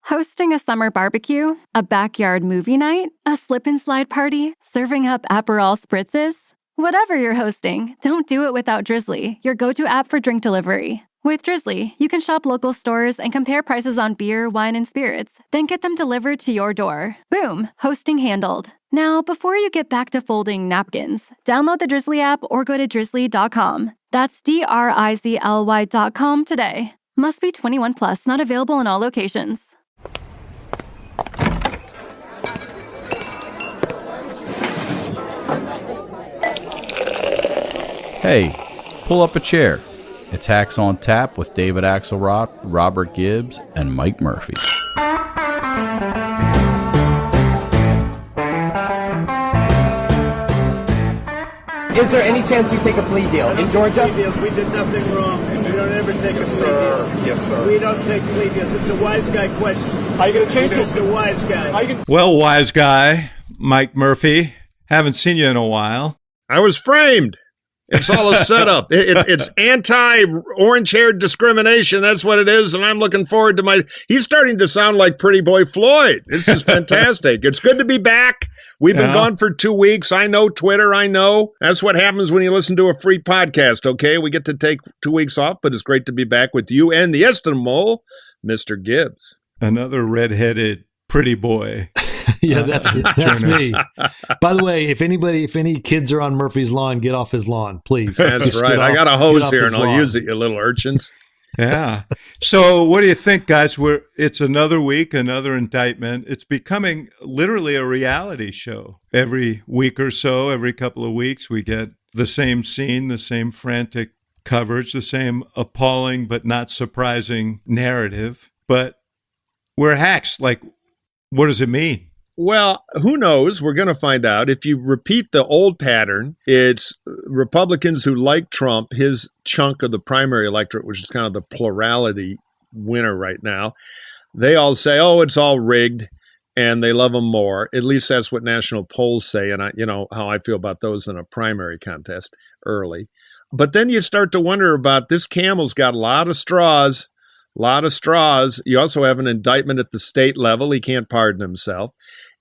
Hosting a summer barbecue, a backyard movie night, a slip and slide party, serving up Aperol spritzes. Whatever you're hosting, don't do it without Drizzly, your go-to app for drink delivery. With Drizzly, you can shop local stores and compare prices on beer, wine, and spirits, then get them delivered to your door. Boom, hosting handled. Now, before you get back to folding napkins, download the Drizzly app or go to drizzly.com. That's DRIZLY.com today. Must be 21 plus, not available in all locations. Hey, pull up a chair. It's Hacks on Tap with David Axelrod, Robert Gibbs, and Mike Murphy. Is there any chance you take a plea deal in Georgia? Plea deals. We did nothing wrong, and we don't ever take a plea deal. Yes, sir. We don't take plea deals. It's a wise guy question. Are you going to change this? The wise guy. Well, wise guy, Mike Murphy, haven't seen you in a while. I was framed. It's all a setup. It's anti-orange-haired discrimination. That's what it is, and I'm looking forward to He's starting to sound like Pretty Boy Floyd. This is fantastic. It's good to be back. We've been gone for 2 weeks. I know Twitter. I know. That's what happens when you listen to a free podcast, okay? We get to take 2 weeks off, but it's great to be back with you and the estimable Mr. Gibbs. Another redheaded pretty boy. Yeah, that's me. By the way, if any kids are on Murphy's lawn, get off his lawn, please. That's Just right. I got a hose here, and I'll lawn. use it, you little urchins. Yeah. So what do you think, guys? It's another week, another indictment. It's becoming literally a reality show. Every week or so, every couple of weeks, we get the same scene, the same frantic coverage, the same appalling but not surprising narrative. But we're hacks. Like, what does it mean? Well, who knows? We're going to find out. If you repeat the old pattern, it's Republicans who like Trump, his chunk of the primary electorate, which is kind of the plurality winner right now. They all say, oh, it's all rigged, and they love him more. At least that's what national polls say, and you know how I feel about those in a primary contest early. But then you start to wonder about this camel's got a lot of straws. You also have an indictment at the state level. He can't pardon himself.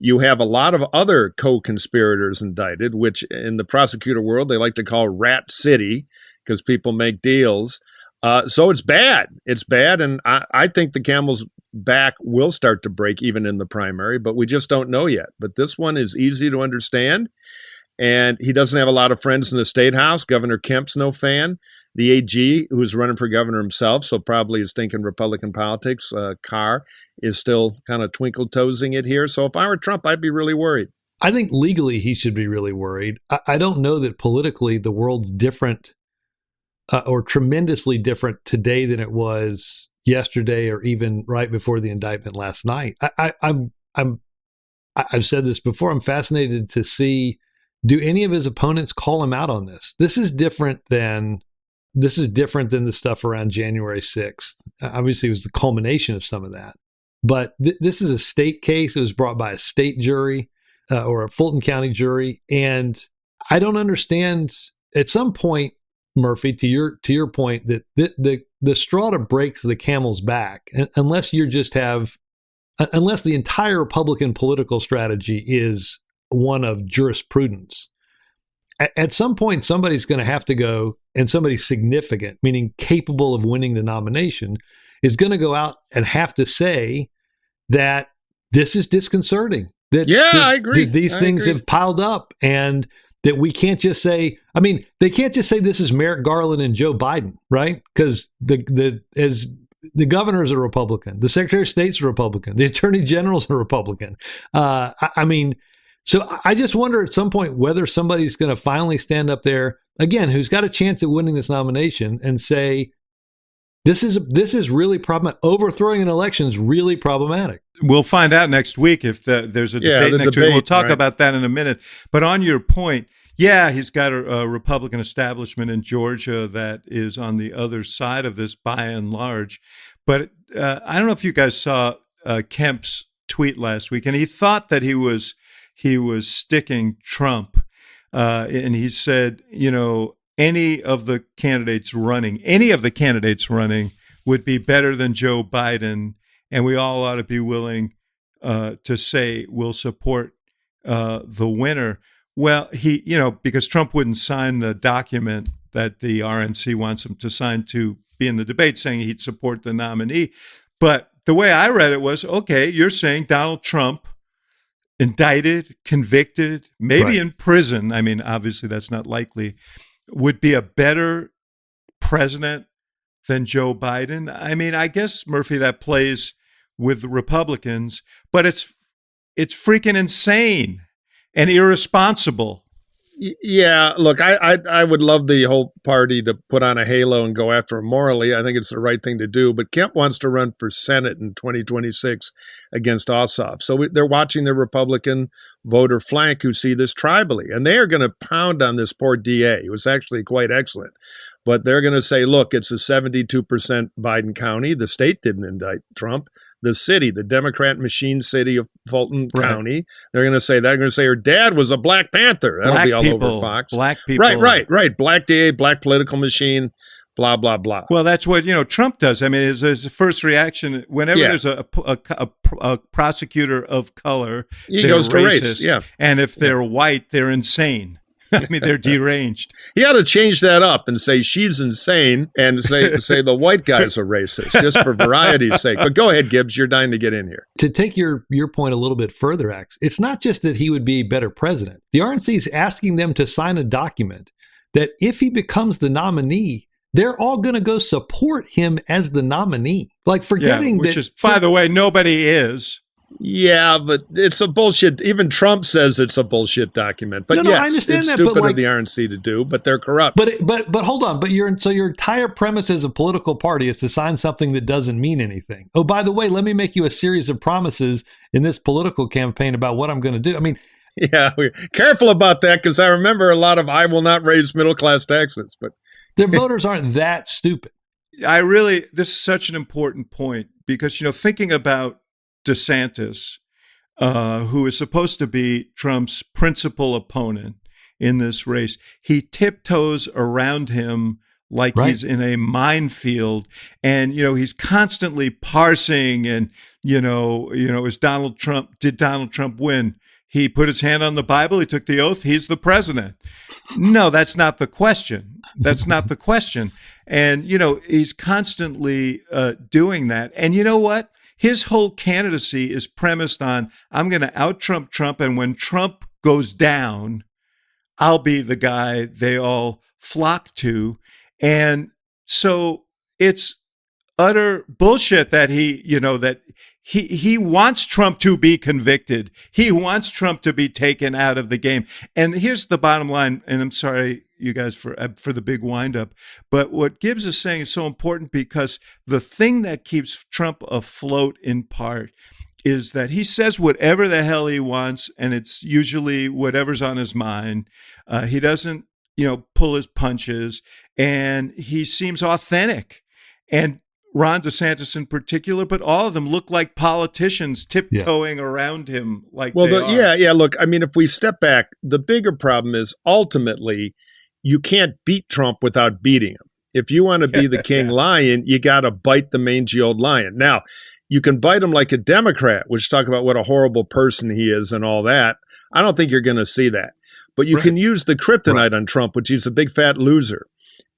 You have a lot of other co-conspirators indicted, which in the prosecutor world, they like to call Rat City because people make deals. So it's bad. It's bad. And I think the camel's back will start to break even in the primary, but we just don't know yet. But this one is easy to understand. And he doesn't have a lot of friends in the state house. Governor Kemp's no fan. The AG, who's running for governor himself, so probably is thinking Republican politics, Carr, is still kind of twinkle-toesing it here. So if I were Trump, I'd be really worried. I think legally he should be really worried. I don't know that politically the world's different or tremendously different today than it was yesterday or even right before the indictment last night. I've said this before. I'm fascinated to see, do any of his opponents call him out on this? This is different than the stuff around January 6th. Obviously, it was the culmination of some of that. But this is a state case. It was brought by a state jury or a Fulton County jury. And I don't understand, at some point, Murphy, to your point, that the straw that breaks the camel's back, unless the entire Republican political strategy is one of jurisprudence. At some point, somebody's going to have to go, and somebody significant, meaning capable of winning the nomination, is going to go out and have to say that this is disconcerting. I agree. These things have piled up, and that we can't just say, they can't just say this is Merrick Garland and Joe Biden, right? Because the governor's a Republican, the Secretary of State's a Republican, the Attorney General's a Republican. So I just wonder at some point whether somebody's going to finally stand up there again, who's got a chance at winning this nomination, and say, this is really problematic. Overthrowing an election is really problematic. We'll find out next week if there's a debate next week. We'll talk about that in a minute. But on your point, he's got a Republican establishment in Georgia that is on the other side of this by and large. But I don't know if you guys saw Kemp's tweet last week, and he thought that he was sticking Trump, and he said, any of the candidates running would be better than Joe Biden, and we all ought to be willing to say we'll support the winner. Well, because Trump wouldn't sign the document that the RNC wants him to sign to be in the debate, saying he'd support the nominee. But the way I read it was, okay, you're saying Donald Trump, indicted, convicted, maybe in prison, I mean, obviously that's not likely, would be a better president than Joe Biden. I mean, I guess, Murphy, that plays with the Republicans, but it's freaking insane and irresponsible. Yeah, look, I would love the whole party to put on a halo and go after him morally. I think it's the right thing to do. But Kemp wants to run for Senate in 2026 against Ossoff. So they're watching the Republican voter flank who see this tribally. And they are going to pound on this poor DA. It was actually quite excellent. But they're going to say, look, it's a 72% Biden county. The state didn't indict Trump. The city, the Democrat machine city of Fulton County, they're going to say her dad was a Black Panther. That'll be all over Fox. Black people. Right. Black DA, black political machine, blah, blah, blah. Well, that's what, Trump does. I mean, his first reaction, whenever there's a prosecutor of color, he goes to race. Yeah. And if they're white, they're insane. I mean, they're deranged. He ought to change that up and say she's insane and say the white guys are racist, just for variety's sake. But go ahead, Gibbs. You're dying to get in here. To take your point a little bit further, Axe, it's not just that he would be a better president. The RNC is asking them to sign a document that if he becomes the nominee, they're all going to go support him as the nominee. Like forgetting which is, by the way, nobody is. Yeah, but it's a bullshit. Even Trump says it's a bullshit document. But yes, I understand it's that. Stupid but of the RNC to do, but they're corrupt. But hold on. But your entire premise as a political party is to sign something that doesn't mean anything. Oh, by the way, let me make you a series of promises in this political campaign about what I'm going to do. I mean, yeah, we're careful about that because I remember a lot of I will not raise middle class taxes, but their voters aren't that stupid. This is such an important point because thinking about DeSantis, who is supposed to be Trump's principal opponent in this race, he tiptoes around him like he's in a minefield, and he's constantly parsing. And did Donald Trump win? He put his hand on the Bible. He took the oath. He's the president. No, that's not the question. That's not the question. And he's constantly doing that. And you know what? His whole candidacy is premised on, I'm going to out-Trump Trump, and when Trump goes down, I'll be the guy they all flock to. And so it's utter bullshit that he wants Trump to be convicted. He wants Trump to be taken out of the game. And here's the bottom line, and I'm sorry, you guys, for the big windup. But what Gibbs is saying is so important because the thing that keeps Trump afloat in part is that he says whatever the hell he wants, and it's usually whatever's on his mind. He doesn't, pull his punches, and he seems authentic. And Ron DeSantis in particular, but all of them look like politicians tiptoeing around him like they are. Yeah. Look, I mean, if we step back, the bigger problem is ultimately you can't beat Trump without beating him. If you want to be the king lion, you got to bite the mangy old lion. Now, you can bite him like a Democrat, which talk about what a horrible person he is and all that. I don't think you're going to see that. But you can use the kryptonite on Trump, which he's a big fat loser.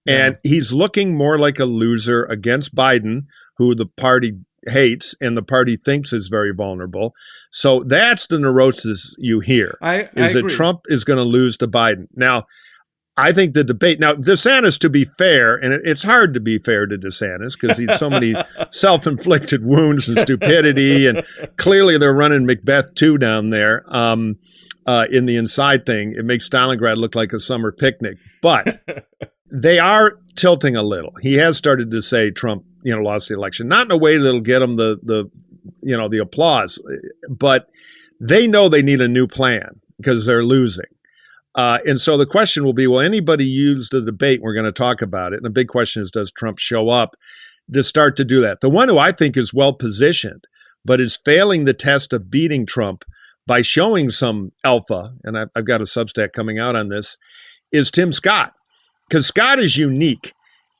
And he's looking more like a loser against Biden, who the party hates and the party thinks is very vulnerable. So that's the neurosis you hear, that Trump is going to lose to Biden. Now, I think the debate – now, DeSantis, to be fair, and it's hard to be fair to DeSantis because he's so many self-inflicted wounds and stupidity, and clearly they're running Macbeth 2 down there in the inside thing. It makes Stalingrad look like a summer picnic. But they are tilting a little. He has started to say Trump, lost the election, not in a way that'll get him the applause, but they know they need a new plan because they're losing. And so the question will be, will anybody use the debate? We're going to talk about it. And the big question is, does Trump show up to start to do that? The one who I think is well positioned, but is failing the test of beating Trump by showing some alpha, and I've got a Substack coming out on this, is Tim Scott. Because Scott is unique.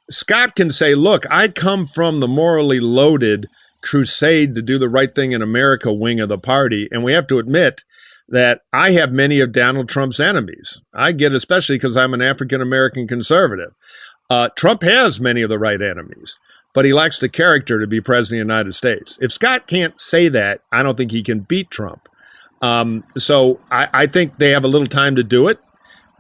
Scott can say, look, I come from the morally loaded crusade to do the right thing in America wing of the party. And we have to admit that I have many of Donald Trump's enemies. I get, especially because I'm an African-American conservative. Trump has many of the right enemies, but he lacks the character to be president of the United States. If Scott can't say that, I don't think he can beat Trump. So I think they have a little time to do it.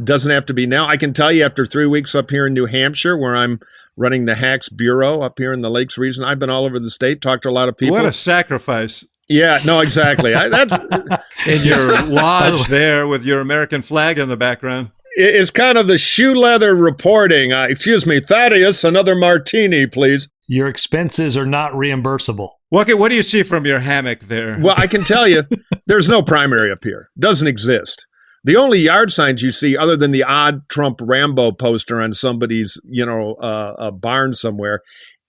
Doesn't have to be now. I can tell you after 3 weeks up here in New Hampshire, where I'm running the Hacks Bureau up here in the Lakes region, I've been all over the state, talked to a lot of people. What a sacrifice. Yeah, no, exactly. That's in your lodge there with your American flag in the background. It's kind of the shoe leather reporting. Excuse me, Thaddeus, another martini, please. Your expenses are not reimbursable. What do you see from your hammock there? Well, I can tell you, there's no primary up here. Doesn't exist. The only yard signs you see, other than the odd Trump Rambo poster on somebody's, a barn somewhere,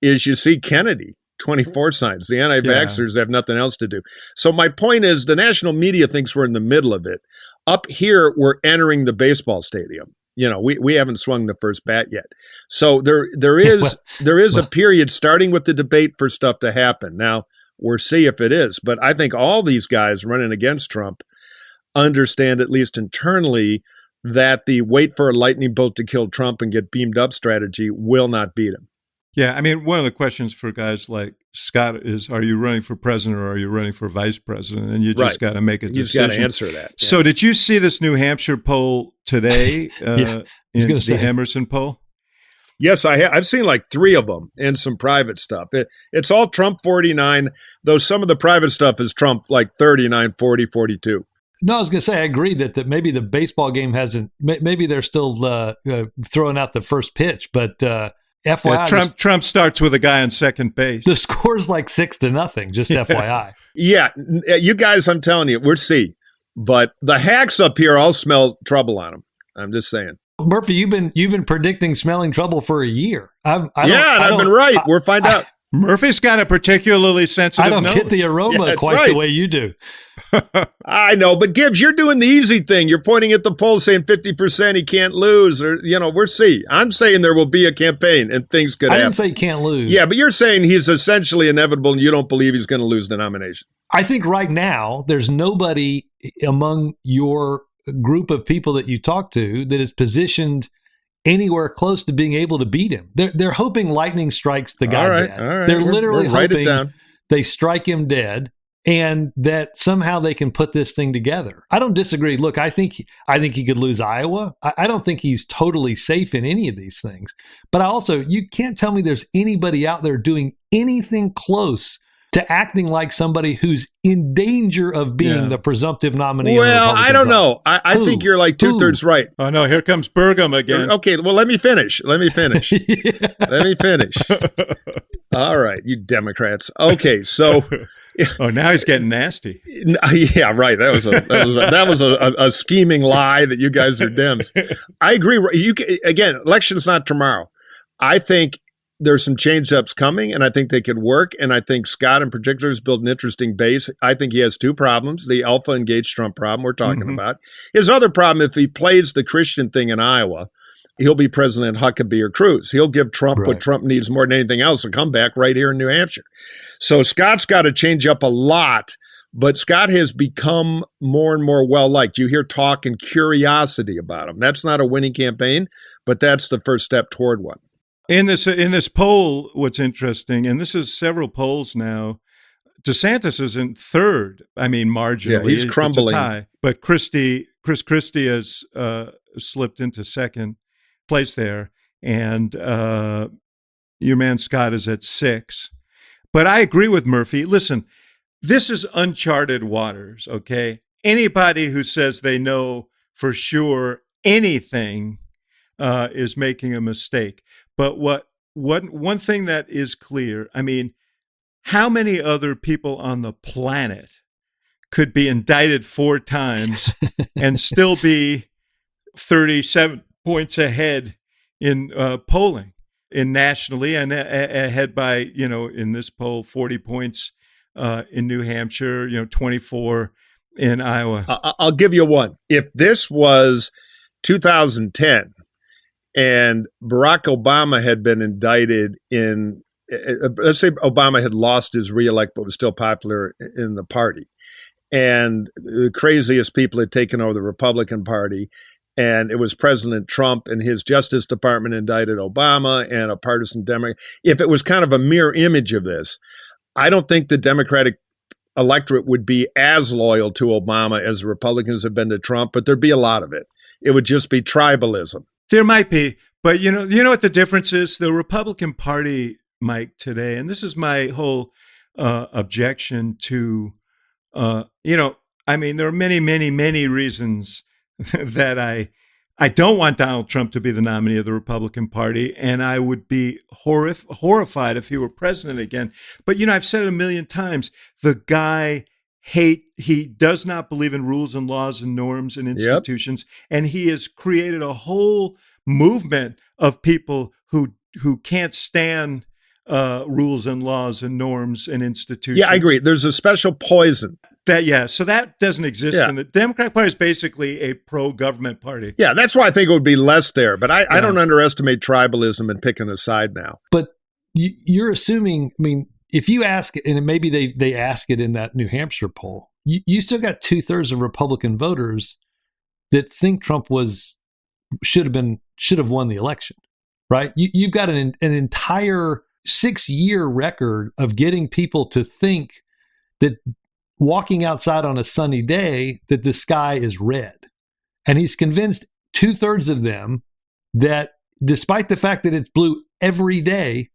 is you see Kennedy. 24 signs. The anti-vaxxers have nothing else to do. So my point is the national media thinks we're in the middle of it. Up here, we're entering the baseball stadium. We haven't swung the first bat yet. So there is a period starting with the debate for stuff to happen. Now, we'll see if it is. But I think all these guys running against Trump understand, at least internally, that the wait for a lightning bolt to kill Trump and get beamed up strategy will not beat him. Yeah, I mean, one of the questions for guys like Scott is, are you running for president or are you running for vice president? And you just got to make a decision. You just got to answer that. Yeah. So did you see this New Hampshire poll today, the Emerson poll? Yes, I have. I've seen like 3 of them and some private stuff. It's all Trump 49, though some of the private stuff is Trump like 39, 40, 42. No, I was going to say, I agree that maybe the baseball game maybe they're still throwing out the first pitch, but FYI. Trump starts with a guy on second base. The score's like 6-0, just FYI. Yeah, you guys, I'm telling you, we'll see. But the hacks up here all smell trouble on them. I'm just saying. Murphy, you've been predicting smelling trouble for a year. I've been right. We'll find out. Murphy's got a particularly sensitive nose. I don't get the aroma quite the way you do. I know, but Gibbs, you're doing the easy thing. You're pointing at the poll saying 50% he can't lose, or we'll see. I'm saying there will be a campaign and things could happen. I didn't say he can't lose. Yeah, but you're saying he's essentially inevitable and you don't believe he's going to lose the nomination. I think right now there's nobody among your group of people that you talk to that is positioned anywhere close to being able to beat him. They're hoping lightning strikes the guy dead. All right. They're literally hoping they strike him dead and that somehow they can put this thing together. I don't disagree. Look, I think he could lose Iowa. I don't think he's totally safe in any of these things. But you can't tell me there's anybody out there doing anything close to acting like somebody who's in danger of being the presumptive nominee. Well, I don't know. I think you're like 2/3 right. Oh, no, here comes Burgum again. Okay, well, let me finish. Let me finish. All right, you Democrats. Okay, so... Oh, now he's getting nasty. Yeah, right. That was a scheming lie that you guys are Dems. I agree. Again, election's not tomorrow. I think there's some change-ups coming, and I think they could work. And I think Scott in particular has built an interesting base. I think he has 2 problems. The alpha engaged Trump problem we're talking about. His other problem, if he plays the Christian thing in Iowa, he'll be President Huckabee or Cruz. He'll give Trump what Trump needs more than anything else, a comeback right here in New Hampshire. So Scott's got to change up a lot, but Scott has become more and more well-liked. You hear talk and curiosity about him. That's not a winning campaign, but that's the first step toward one. In this poll, what's interesting, and this is several polls now, DeSantis is in third. I mean, marginally. Yeah, he's crumbling. It's a tie. But Chris Christie has slipped into second place there, and your man Scott is at 6. But I agree with Murphy. Listen, this is uncharted waters, okay? Anybody who says they know for sure anything is making a mistake. But one thing that is clear, I mean, how many other people on the planet could be indicted 4 times and still be 37 points ahead in polling, in nationally, and ahead by, in this poll, 40 points in New Hampshire, 24 in Iowa. I'll give you one. If this was 2010 and Barack Obama had been indicted in let's say Obama had lost his reelect but was still popular in the party, and the craziest people had taken over the Republican Party, and it was President Trump and his Justice Department indicted Obama and a partisan Democrat. If it was kind of a mirror image of this, I don't think the Democratic electorate would be as loyal to Obama as the Republicans have been to Trump, but there'd be a lot of it. It would just be tribalism. There might be, but you know what the difference is? The Republican Party, Mike, today, and this is my whole objection to, there are many reasons that I don't want Donald Trump to be the nominee of the Republican Party, and I would be horrified if he were president again. But, I've said it a million times, the guy he does not believe in rules and laws and norms and institutions, and he has created a whole movement of people who can't stand rules and laws and norms and institutions. Yeah, I agree. There's a special poison. So that doesn't exist. And the Democratic Party is basically a pro-government party. Yeah, that's why I think it would be less there. But I don't underestimate tribalism and picking a side now. But you're assuming, if you ask, and maybe they ask it in that New Hampshire poll, you still got 2/3 of Republican voters that think Trump should have won the election, right? You've got an entire 6-year record of getting people to think that walking outside on a sunny day that the sky is red. And he's convinced 2/3 of them that despite the fact that it's blue every day,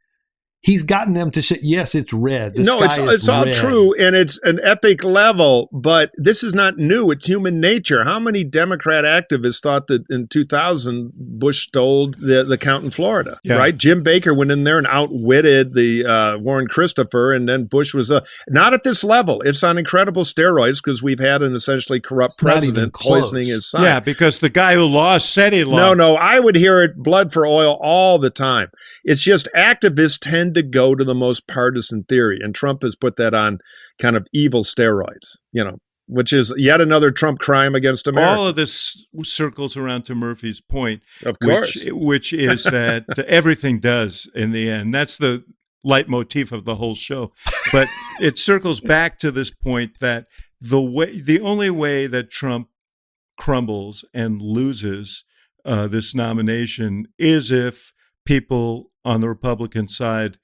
he's gotten them to say, yes, it's red. It's all true, and it's an epic level, but this is not new. It's human nature. How many Democrat activists thought that in 2000, Bush stole the count in Florida, right? Jim Baker went in there and outwitted the Warren Christopher, and then Bush was not at this level. It's on incredible steroids because we've had an essentially corrupt president poisoning his son. Yeah, because the guy who lost said he lost. No, I would hear it blood for oil all the time. It's just activists tend to go to the most partisan theory, and Trump has put that on kind of evil steroids, which is yet another Trump crime against America. All of this circles around to Murphy's point, of course, which is that everything does in the end. That's the leitmotif of the whole show. But it circles back to this point that the only way that Trump crumbles and loses this nomination is if people on the Republican side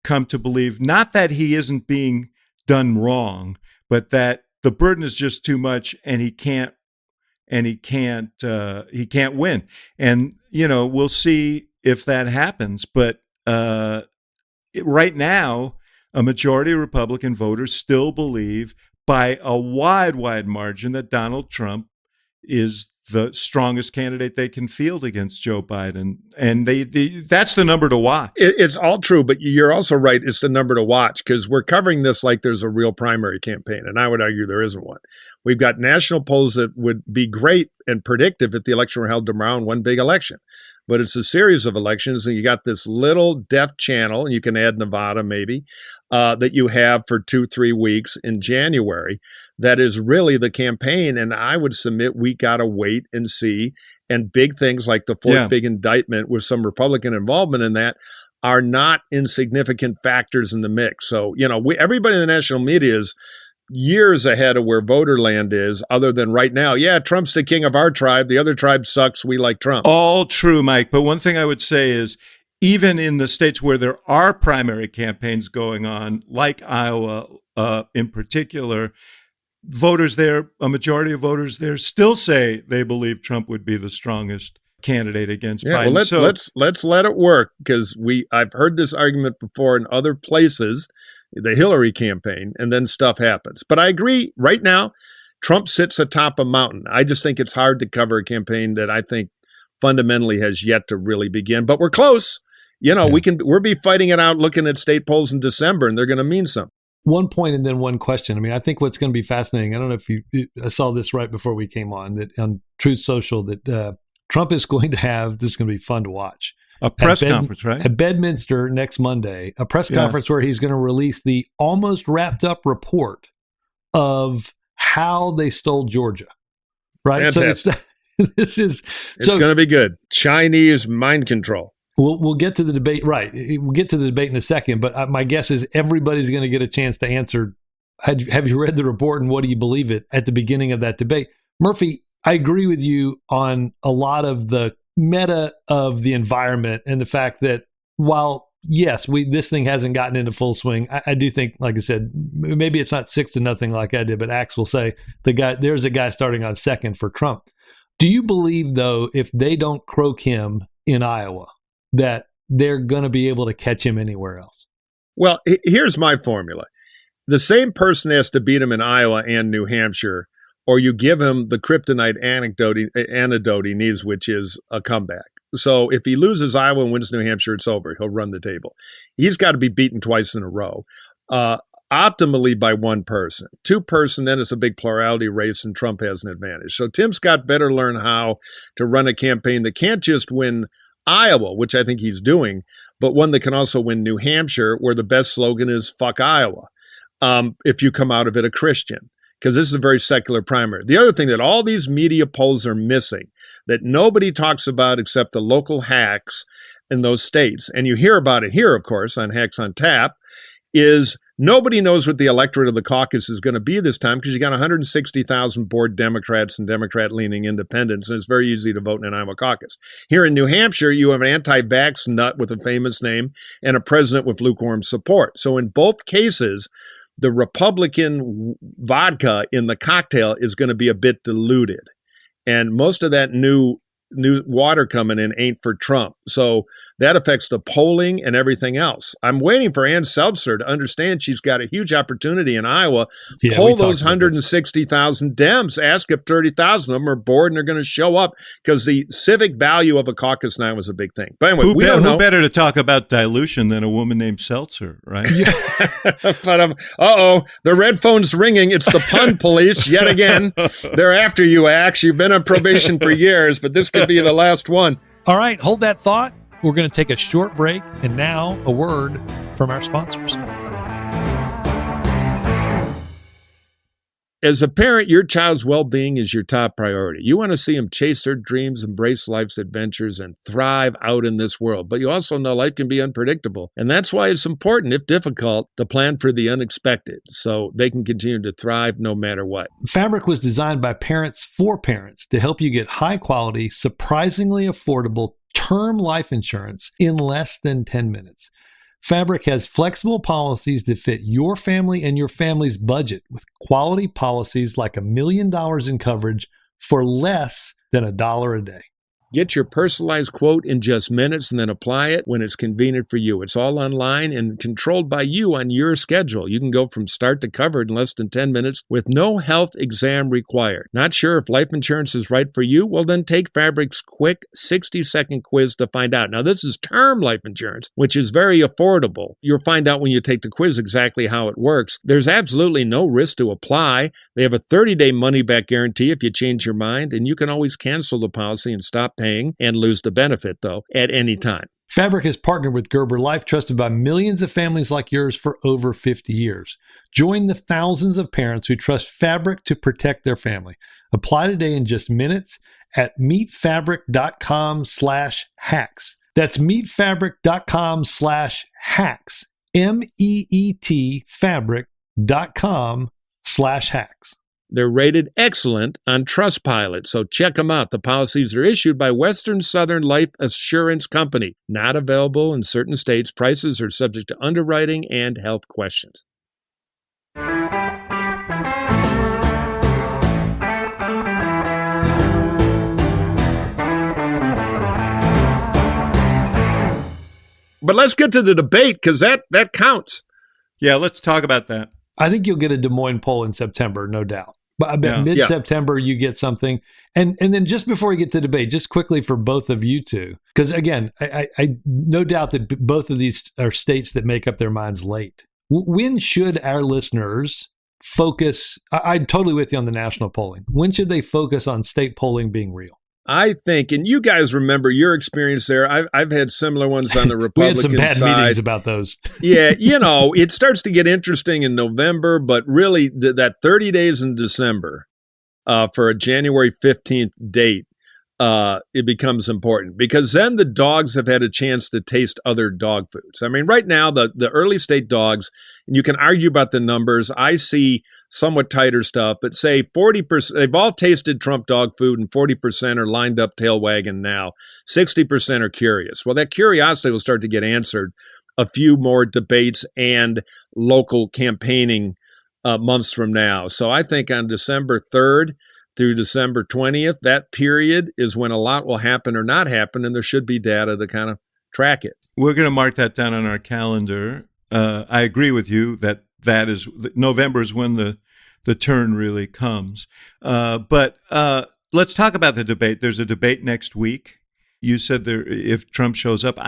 come to believe not that he isn't being done wrong, but that the burden is just too much and he can't win. And we'll see if that happens. But right now, a majority of Republican voters still believe by a wide margin that Donald Trump is the strongest candidate they can field against Joe Biden. And that's the number to watch. It's all true, but you're also right. It's the number to watch because we're covering this like there's a real primary campaign. And I would argue there isn't one. We've got national polls that would be great and predictive if the election were held tomorrow in one big election. But it's a series of elections, and you got this little death channel, and you can add Nevada maybe, that you have for 2-3 weeks in January. That is really the campaign, and I would submit we got to wait and see. And big things like the fourth big indictment with some Republican involvement in that are not insignificant factors in the mix. So, everybody in the national media is years ahead of where voter land is, other than right now. Yeah, Trump's the king of our tribe. The other tribe sucks. We like Trump. All true, Mike. But one thing I would say is even in the states where there are primary campaigns going on, like Iowa in particular, voters there, a majority of voters there still say they believe Trump would be the strongest candidate against Biden. Well, let's let it work because I've heard this argument before in other places, the Hillary campaign, and then stuff happens. But I agree. Right now, Trump sits atop a mountain. I just think it's hard to cover a campaign that I think fundamentally has yet to really begin. But we're close. We'll be fighting it out, looking at state polls in December, and they're going to mean something. One point and then one question. I think what's going to be fascinating, I don't know if I saw this right before we came on, that on Truth Social, that Trump is going to have, this is going to be fun to watch. A press conference, right? At Bedminster next Monday, a press conference where he's going to release the almost wrapped up report of how they stole Georgia, right? Fantastic. So it's going to be good. Chinese mind control. We'll get to the debate. Right. We'll get to the debate in a second. But my guess is everybody's going to get a chance to answer. Have you read the report and what do you believe it at the beginning of that debate? Murphy, I agree with you on a lot of the meta of the environment and the fact that while, yes, this thing hasn't gotten into full swing, I do think, like I said, maybe it's not 6-0 like I did, but Axe will say there's a guy starting on second for Trump. Do you believe, though, if they don't croak him in Iowa, that they're going to be able to catch him anywhere else? Well, here's my formula. The same person has to beat him in Iowa and New Hampshire, or you give him the kryptonite antidote he needs, which is a comeback. So if he loses Iowa and wins New Hampshire, it's over. He'll run the table. He's got to be beaten twice in a row, optimally by one person. Two-person, then it's a big plurality race, and Trump has an advantage. So Tim Scott better learn how to run a campaign that can't just win Iowa, which I think he's doing, but one that can also win New Hampshire, where the best slogan is "fuck Iowa," if you come out of it a Christian. Because this is a very secular primary. The other thing that all these media polls are missing, that nobody talks about except the local hacks in those states, and you hear about it here, of course, on Hacks on Tap, is nobody knows what the electorate of the caucus is going to be this time because you got 160,000 bored Democrats and Democrat-leaning independents, and it's very easy to vote in an Iowa caucus. Here in New Hampshire, you have an anti-vax nut with a famous name and a president with lukewarm support. So in both cases, the Republican vodka in the cocktail is going to be a bit diluted. And most of that new water coming in ain't for Trump. So that affects the polling and everything else. I'm waiting for Ann Seltzer to understand she's got a huge opportunity in Iowa. Poll those 160,000 Dems. Ask if 30,000 of them are bored and they're going to show up, because the civic value of a caucus now is a big thing. But anyway, who better to talk about dilution than a woman named Seltzer, right? But the red phone's ringing. It's the pun police yet again. They're after you, Axe. You've been on probation for years, but this could be the last one. All right, hold that thought. We're going to take a short break, and now a word from our sponsors. As a parent, your child's well-being is your top priority. You want to see them chase their dreams, embrace life's adventures, and thrive out in this world. But you also know life can be unpredictable. And that's why it's important, if difficult, to plan for the unexpected so they can continue to thrive no matter what. Fabric was designed by parents for parents to help you get high-quality, surprisingly affordable term life insurance in less than 10 minutes. Fabric has flexible policies that fit your family and your family's budget, with quality policies like $1 million in coverage for less than $1 a day. Get your personalized quote in just minutes and then apply it when it's convenient for you. It's all online and controlled by you on your schedule. You can go from start to covered in less than 10 minutes with no health exam required. Not sure if life insurance is right for you? Well, then take Fabric's quick 60-second quiz to find out. Now, this is term life insurance, which is very affordable. You'll find out when you take the quiz exactly how it works. There's absolutely no risk to apply. They have a 30-day money-back guarantee if you change your mind, and you can always cancel the policy and stop paying and lose the benefit, though, at any time. Fabric has partnered with Gerber Life, trusted by millions of families like yours for over 50 years. Join the thousands of parents who trust Fabric to protect their family. Apply today in just minutes at meetfabric.com/hacks. That's meetfabric.com/hacks. MEET fabric.com/hacks. They're rated excellent on Trustpilot, so check them out. The policies are issued by Western Southern Life Assurance Company. Not available in certain states. Prices are subject to underwriting and health questions. But let's get to the debate, because that counts. Yeah, let's talk about that. I think you'll get a Des Moines poll in September, no doubt. But I bet mid-September you get something. And then just before we get to debate, just quickly for both of you two, because again, I no doubt that both of these are states that make up their minds late. When should our listeners focus? I'm totally with you on the national polling. When should they focus on state polling being real? I think, and you guys remember your experience there. I've had similar ones on the Republican side. We had some bad meetings about those. Yeah, it starts to get interesting in November, but really that 30 days in December for a January 15th date, it becomes important, because then the dogs have had a chance to taste other dog foods. I mean, right now, the early state dogs, and you can argue about the numbers. I see somewhat tighter stuff, but say 40%, they've all tasted Trump dog food, and 40% are lined up tail wagging now. 60% are curious. Well, that curiosity will start to get answered a few more debates and local campaigning months from now. So I think on December 3rd, through December 20th, that period is when a lot will happen or not happen, and there should be data to kind of track it. We're going to mark that down on our calendar. I agree with you that November is when the turn really comes. But let's talk about the debate. There's a debate next week. You said if Trump shows up,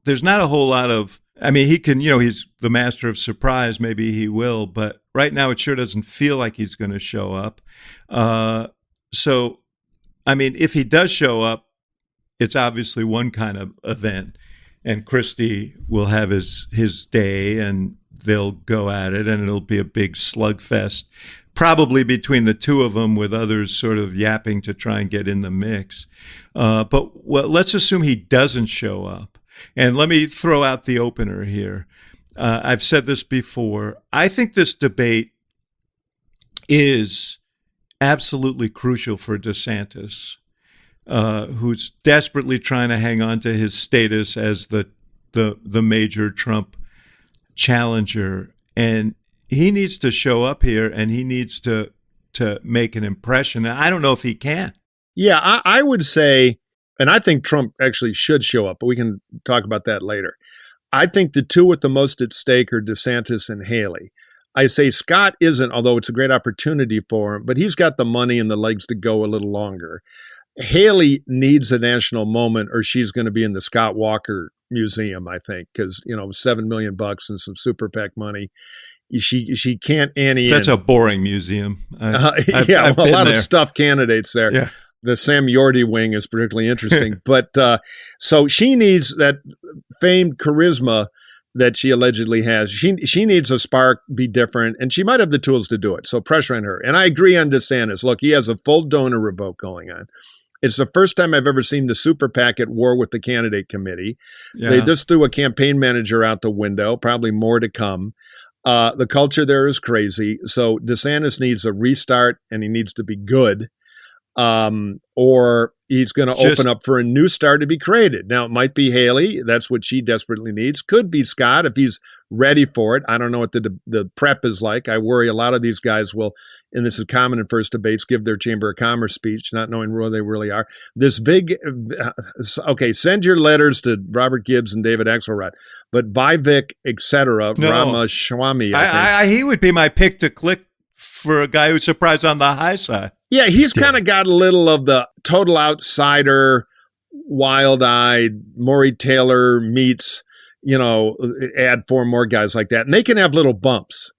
there's not a whole lot of, I mean, he can, he's the master of surprise. Maybe he will, but right now it sure doesn't feel like he's going to show up. So, I mean, if he does show up, it's obviously one kind of event, and Christie will have his day, and they'll go at it, and it'll be a big slugfest, probably between the two of them, with others sort of yapping to try and get in the mix. But let's assume he doesn't show up. And let me throw out the opener here. I've said this before. I think this debate is absolutely crucial for DeSantis, who's desperately trying to hang on to his status as the major Trump challenger. And he needs to show up here, and he needs to make an impression. I don't know if he can. Yeah, I would say, and I think Trump actually should show up, but we can talk about that later. I think the two with the most at stake are DeSantis and Haley. I say Scott isn't, although it's a great opportunity for him, but he's got the money and the legs to go a little longer. Haley needs a national moment, or she's going to be in the Scott Walker Museum, I think, because, $7 million and some super PAC money. She can't ante in. That's a boring museum. I've a lot there. Of stuffed candidates there. Yeah. The Sam Yorty wing is particularly interesting. But so she needs that famed charisma that she allegedly has. She needs a spark, be different, and she might have the tools to do it. So pressure on her. And I agree on DeSantis. Look, he has a full donor revoke going on. It's the first time I've ever seen the super PAC at war with the candidate committee. Yeah. They just threw a campaign manager out the window, probably more to come. The culture there is crazy. So DeSantis needs a restart, and he needs to be good. Or he's going to open up for a new star to be created. Now, it might be Haley. That's what she desperately needs. Could be Scott if he's ready for it. I don't know what the prep is like. I worry a lot of these guys will, and this is common in first debates, give their Chamber of Commerce speech, not knowing where they really are. Send your letters to Robert Gibbs and David Axelrod, but Vivek, etc., Ramaswamy, he would be my pick to click for a guy who's surprised on the high side. Yeah, he's kind of got a little of the total outsider, wild-eyed, Maury Taylor meets, add four more guys like that. And they can have little bumps,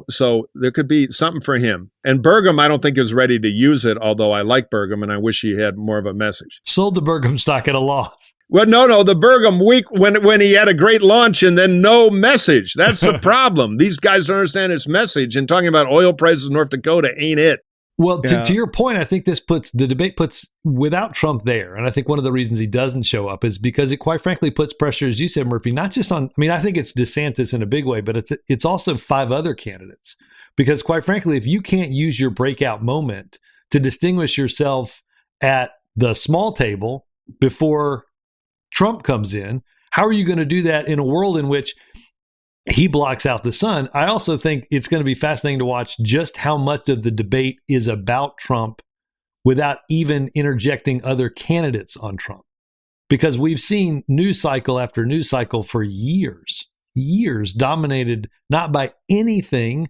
so there could be something for him. And Burgum, I don't think is ready to use it, although I like Burgum and I wish he had more of a message. Sold the Burgum stock at a loss. Well, no, the Burgum week when he had a great launch and then no message. That's the problem. These guys don't understand his message, and talking about oil prices in North Dakota ain't it. Well, to your point, I think the debate puts without Trump there. And I think one of the reasons he doesn't show up is because it quite frankly puts pressure, as you said, Murphy, not just on, I think it's DeSantis in a big way, but it's also 5 other candidates. Because quite frankly, if you can't use your breakout moment to distinguish yourself at the small table before Trump comes in, how are you going to do that in a world in which he blocks out the sun? I also think it's going to be fascinating to watch just how much of the debate is about Trump without even interjecting other candidates on Trump. Because we've seen news cycle after news cycle for years dominated not by anything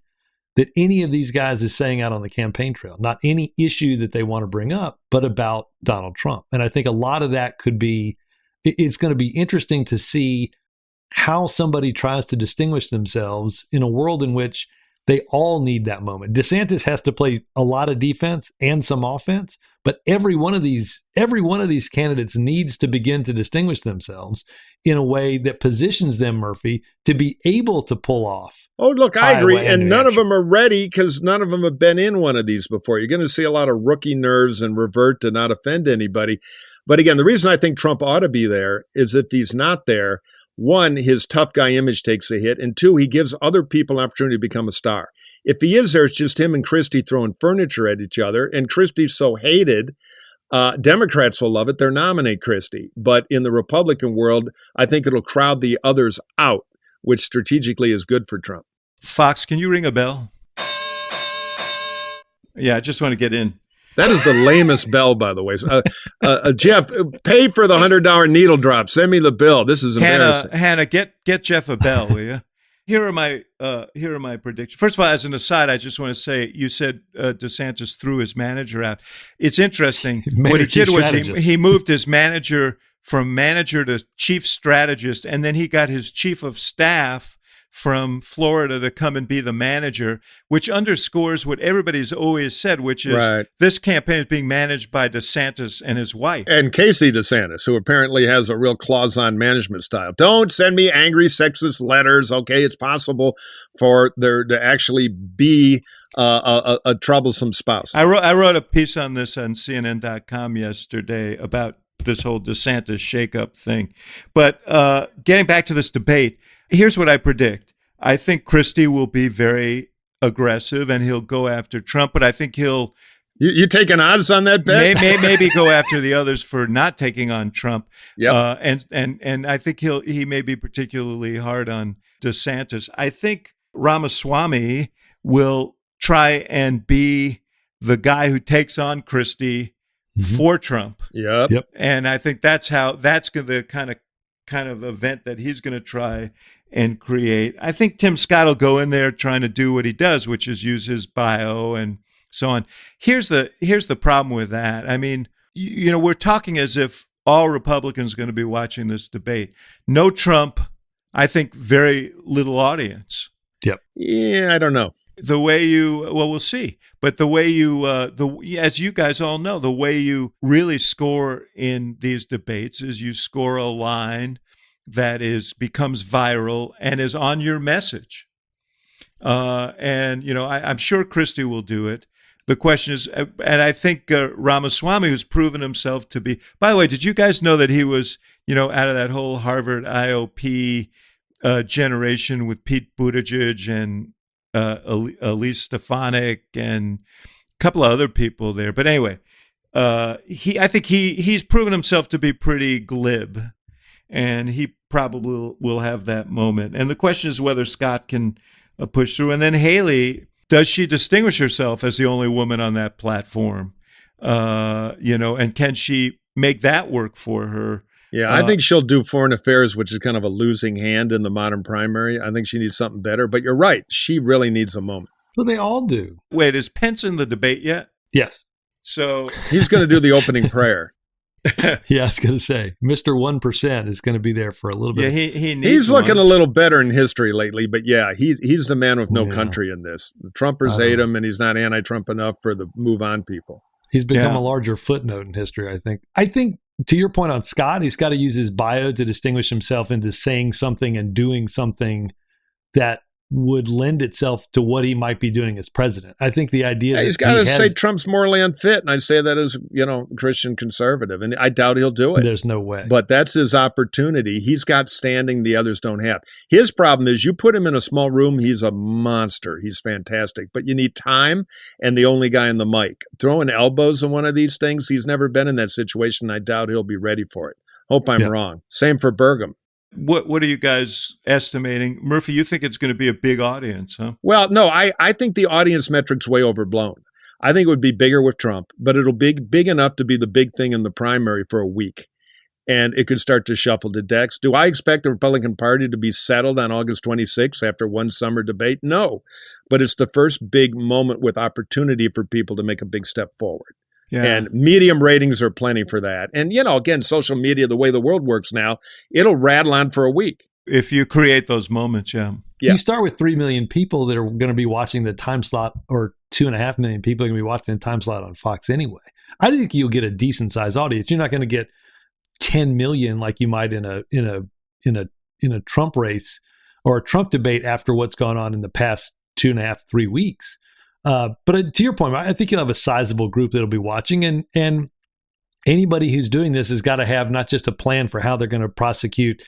that any of these guys is saying out on the campaign trail, not any issue that they want to bring up, but about Donald Trump. And I think a lot of that could be, it's going to be interesting to see how somebody tries to distinguish themselves in a world in which they all need that moment. DeSantis has to play a lot of defense and some offense, but every one of these candidates needs to begin to distinguish themselves in a way that positions them, Murphy, to be able to pull off. Oh, look, I agree. And none of them are ready because none of them have been in one of these before. You're going to see a lot of rookie nerves and revert to not offend anybody. But again, the reason I think Trump ought to be there is if he's not there, one, his tough guy image takes a hit, and two, he gives other people an opportunity to become a star. If he is there, it's just him and Christie throwing furniture at each other, and Christie's so hated, Democrats will love it. They'll nominate Christie. But in the Republican world, I think it'll crowd the others out, which strategically is good for Trump. Fox, can you ring a bell? Yeah, I just want to get in. That is the lamest bell, by the way. Jeff, pay for the $100 needle drop. Send me the bill. This is embarrassing. Hannah, get Jeff a bell, will you? Here are my predictions. First of all, as an aside, I just want to say, you said DeSantis threw his manager out. It's interesting. What he did was he moved his manager from manager to chief strategist, and then he got his chief of staff from Florida to come and be the manager, which underscores what everybody's always said, which is This campaign is being managed by DeSantis and his wife. And Casey DeSantis, who apparently has a real claws-on management style. Don't send me angry, sexist letters, okay? It's possible for there to actually be a troublesome spouse. I wrote a piece on this on CNN.com yesterday about this whole DeSantis shakeup thing. But getting back to this debate, here's what I predict. I think Christie will be very aggressive and he'll go after Trump, but I think he'll... You taking odds on that bet? Maybe go after the others for not taking on Trump. Yep. And I think he may be particularly hard on DeSantis. I think Ramaswamy will try and be the guy who takes on Christie for Trump. Yep. And I think that's the kind of event that he's going to try and create. I think Tim Scott will go in there trying to do what he does, which is use his bio and so on. Here's the problem with that. I mean, we're talking as if all Republicans are going to be watching this debate. No Trump, I think very little audience. Yep. Yeah, I don't know. The way we'll see. But the way as you guys all know, the way you really score in these debates is you score a line that becomes viral and is on your message. I'm sure Christie will do it. The question is, and I think Ramaswamy, who's proven himself to be, by the way, did you guys know that he was, out of that whole Harvard IOP generation with Pete Buttigieg and Elise Stefanik and a couple of other people there. But anyway, I think he's proven himself to be pretty glib, and he probably will have that moment. And the question is whether Scott can push through. And then Haley, does she distinguish herself as the only woman on that platform? And can she make that work for her? Yeah, I think she'll do foreign affairs, which is kind of a losing hand in the modern primary. I think she needs something better. But you're right. She really needs a moment. Well, they all do. Wait, is Pence in the debate yet? Yes. So he's going to do the opening prayer. Yeah, I was going to say, Mr. 1% is going to be there for a little bit. Yeah, he's looking a little better in history lately. But yeah, he's the man with no country in this. The Trumpers hate him, and he's not anti-Trump enough for the move on people. He's become a larger footnote in history, I think. I think, to your point on Scott, he's got to use his bio to distinguish himself into saying something and doing something that would lend itself to what he might be doing as president. I think the idea that he's got to say Trump's morally unfit, and I say that as Christian conservative, and I doubt he'll do it. There's no way. But that's his opportunity. He's got standing the others don't have. His problem is you put him in a small room, he's a monster. He's fantastic, but you need time and the only guy on the mic. Throwing elbows in one of these things, he's never been in that situation. I doubt he'll be ready for it. Hope I'm wrong. Same for Burgum. What are you guys estimating? Murphy, you think it's going to be a big audience, huh? Well, no, I think the audience metric's way overblown. I think it would be bigger with Trump, but it'll be big enough to be the big thing in the primary for a week. And it could start to shuffle the decks. Do I expect the Republican Party to be settled on August 26th after one summer debate? No. But it's the first big moment with opportunity for people to make a big step forward. Yeah. And medium ratings are plenty for that. And, again, social media, the way the world works now, it'll rattle on for a week. If you create those moments, You start with 3 million people that are going to be watching the time slot, or 2.5 million people are going to be watching the time slot on Fox anyway. I think you'll get a decent sized audience. You're not going to get 10 million like you might in a Trump race or a Trump debate after what's gone on in the past 2.5, 3 weeks. But to your point, I think you'll have a sizable group that'll be watching, and anybody who's doing this has got to have not just a plan for how they're going to prosecute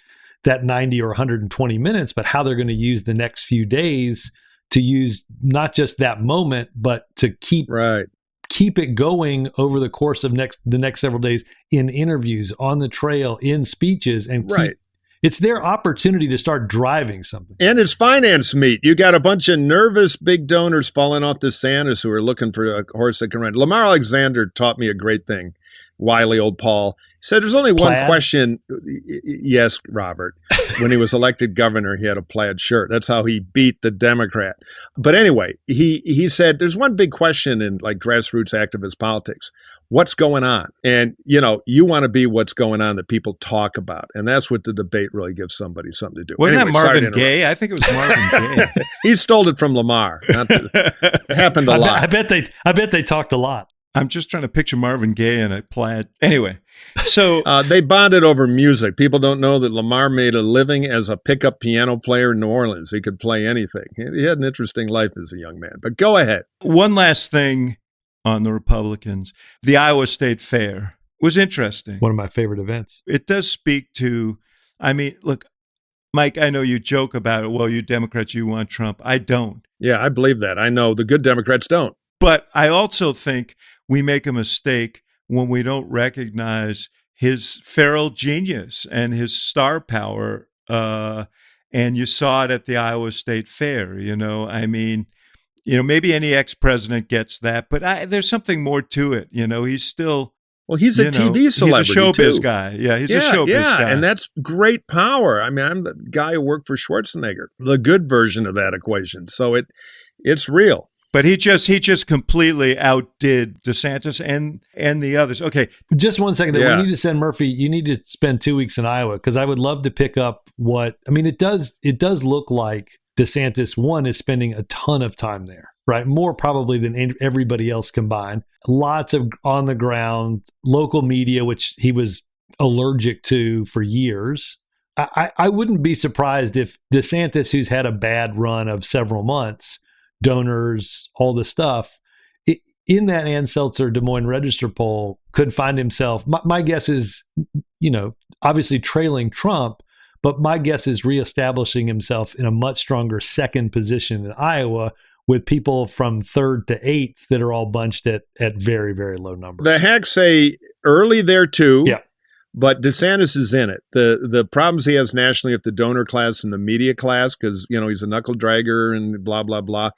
that 90 or 120 minutes, but how they're going to use the next few days to use not just that moment, but to keep it going over the course of the next several days in interviews, on the trail, in speeches, and it's their opportunity to start driving something. And it's finance meet. You got a bunch of nervous big donors falling off DeSantis who are looking for a horse that can run. Lamar Alexander taught me a great thing. Wily old Paul. He said there's only one question. Yes, Robert. When he was elected governor, he had a plaid shirt. That's how he beat the Democrat. But anyway, he said there's one big question in like grassroots activist politics. What's going on? And, you want to be what's going on that people talk about. And that's what the debate really gives somebody something to do. Wasn't that Marvin Gaye? I think it was Marvin Gaye. He stole it from Lamar. It happened a lot. I bet they talked a lot. I'm just trying to picture Marvin Gaye in a plaid. Anyway, so they bonded over music. People don't know that Lamar made a living as a pickup piano player in New Orleans. He could play anything. He had an interesting life as a young man. But go ahead. One last thing on the Republicans. The Iowa State Fair was interesting. One of my favorite events. It does speak to, look, Mike, I know you joke about it. Well, you Democrats, you want Trump. I don't. Yeah, I believe that. I know the good Democrats don't. But I also think we make a mistake when we don't recognize his feral genius and his star power. And you saw it at the Iowa State Fair, maybe any ex-president gets that, but there's something more to it. He's still... Well, he's a TV celebrity, he's a showbiz too. guy. Yeah, he's a showbiz guy. And that's great power. I'm the guy who worked for Schwarzenegger, the good version of that equation. So it's real. But he just completely outdid DeSantis and the others. Okay. Just 1 second there. We need to send Murphy, you need to spend 2 weeks in Iowa, because I would love to pick up it does look like DeSantis, one, is spending a ton of time there, right? More probably than everybody else combined. Lots of on the ground, local media, which he was allergic to for years. I wouldn't be surprised if DeSantis, who's had a bad run of several months, donors, all the stuff, in that Ann Seltzer Des Moines Register poll, could find himself, my guess is, obviously trailing Trump, but my guess is reestablishing himself in a much stronger second position in Iowa, with people from third to eighth that are all bunched at very, very low numbers. The hacks say early there too. Yeah. But DeSantis is in it. The problems he has nationally with the donor class and the media class, because he's a knuckle dragger and blah blah blah,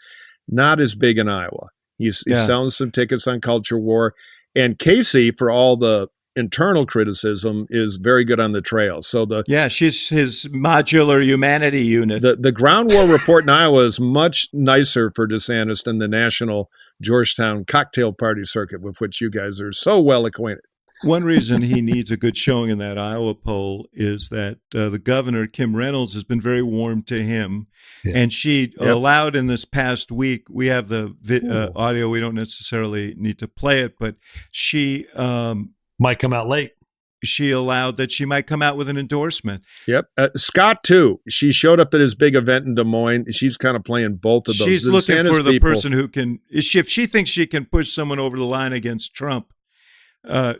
not as big in Iowa. He's selling some tickets on Culture War, and Casey, for all the internal criticism, is very good on the trail. So she's his modular humanity unit. The ground war report in Iowa is much nicer for DeSantis than the national Georgetown cocktail party circuit, with which you guys are so well acquainted. One reason he needs a good showing in that Iowa poll is that the governor, Kim Reynolds, has been very warm to him. Yeah. And she allowed in this past week, we have the audio, we don't necessarily need to play it, but she... might come out late. She allowed that she might come out with an endorsement. Yep. Scott, too. She showed up at his big event in Des Moines. She's kind of playing both of those. She's looking for the person who can... If she thinks she can push someone over the line against Trump,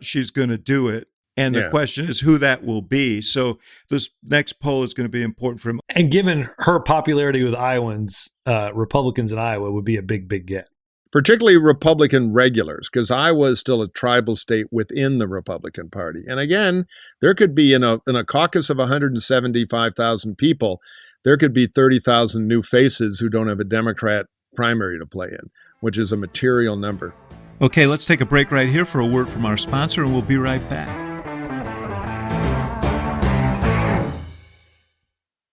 she's going to do it. And the question is who that will be. So this next poll is going to be important for him. And given her popularity with Iowans, Republicans in Iowa would be a big, big get. Particularly Republican regulars, because Iowa is still a tribal state within the Republican Party. And again, there could be in a caucus of 175,000 people, there could be 30,000 new faces who don't have a Democrat primary to play in, which is a material number. Okay, let's take a break right here for a word from our sponsor, and we'll be right back.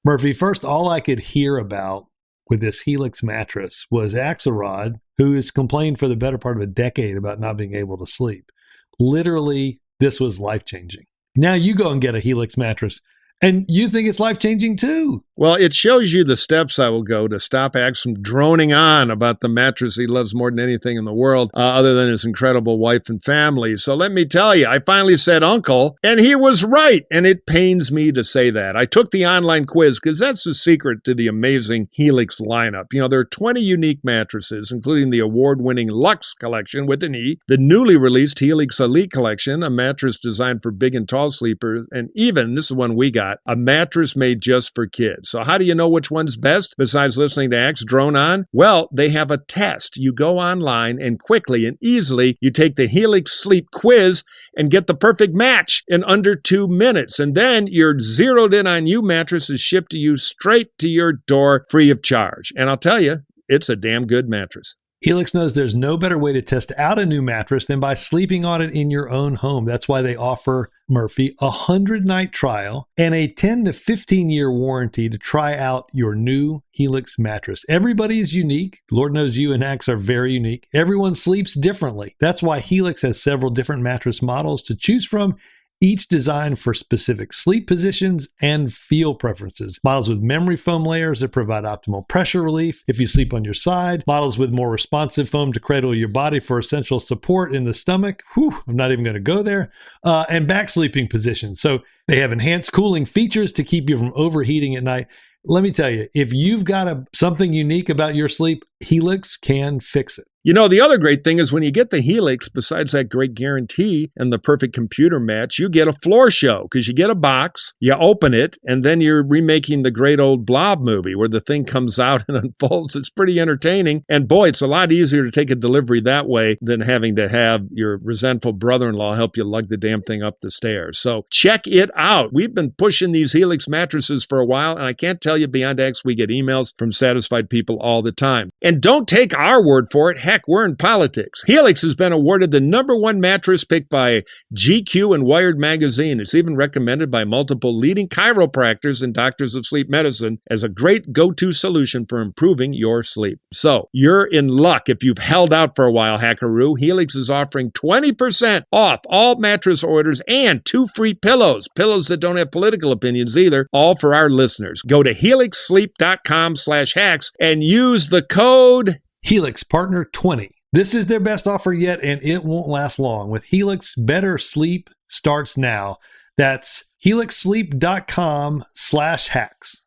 Murphy, first, all I could hear about with this Helix mattress was Axelrod, who has complained for the better part of a decade about not being able to sleep. Literally, this was life-changing. Now you go and get a Helix mattress, and you think it's life-changing too. Well, it shows you the steps I will go to stop Axe from droning on about the mattress he loves more than anything in the world, other than his incredible wife and family. So let me tell you, I finally said uncle, and he was right, and it pains me to say that. I took the online quiz because that's the secret to the amazing Helix lineup. You know, there are 20 unique mattresses, including the award-winning Luxe Collection with an E, the newly released Helix Elite Collection, a mattress designed for big and tall sleepers, and even, this is one we got, a mattress made just for kids. So how do you know which one's best besides listening to Axe drone on? Well, they have a test. You go online and quickly and easily you take the Helix Sleep Quiz and get the perfect match in under 2 minutes. And then your zeroed in on you mattress is shipped to you straight to your door free of charge. And I'll tell you, it's a damn good mattress. Helix knows there's no better way to test out a new mattress than by sleeping on it in your own home. That's why they offer Murphy a 100-night trial and a 10 to 15-year warranty to try out your new Helix mattress. Everybody is unique. Lord knows you and Axe are very unique. Everyone sleeps differently. That's why Helix has several different mattress models to choose from, each designed for specific sleep positions and feel preferences. Models with memory foam layers that provide optimal pressure relief if you sleep on your side. Models with more responsive foam to cradle your body for essential support in the stomach. Whew, I'm not even going to go there. And back sleeping positions. So they have enhanced cooling features to keep you from overheating at night. Let me tell you, if you've got something unique about your sleep, Helix can fix it. You know, the other great thing is when you get the Helix, besides that great guarantee and the perfect computer match, you get a floor show because you get a box, you open it, and then you're remaking the great old Blob movie where the thing comes out and unfolds. It's pretty entertaining. And boy, it's a lot easier to take a delivery that way than having to have your resentful brother-in-law help you lug the damn thing up the stairs. So check it out. We've been pushing these Helix mattresses for a while, and I can't tell you beyond X, we get emails from satisfied people all the time. And don't take our word for it. Heck, we're in politics. Helix has been awarded the #1 mattress picked by GQ and Wired magazine. It's even recommended by multiple leading chiropractors and doctors of sleep medicine as a great go-to solution for improving your sleep. So you're in luck if you've held out for a while, Hackaroo. Helix is offering 20% off all mattress orders and 2 free pillows. Pillows that don't have political opinions either, all for our listeners. Go to helixsleep.com/hacks and use the code Helix Partner 20. This is their best offer yet, and it won't last long. With Helix, better sleep starts now. That's helixsleep.com/hacks.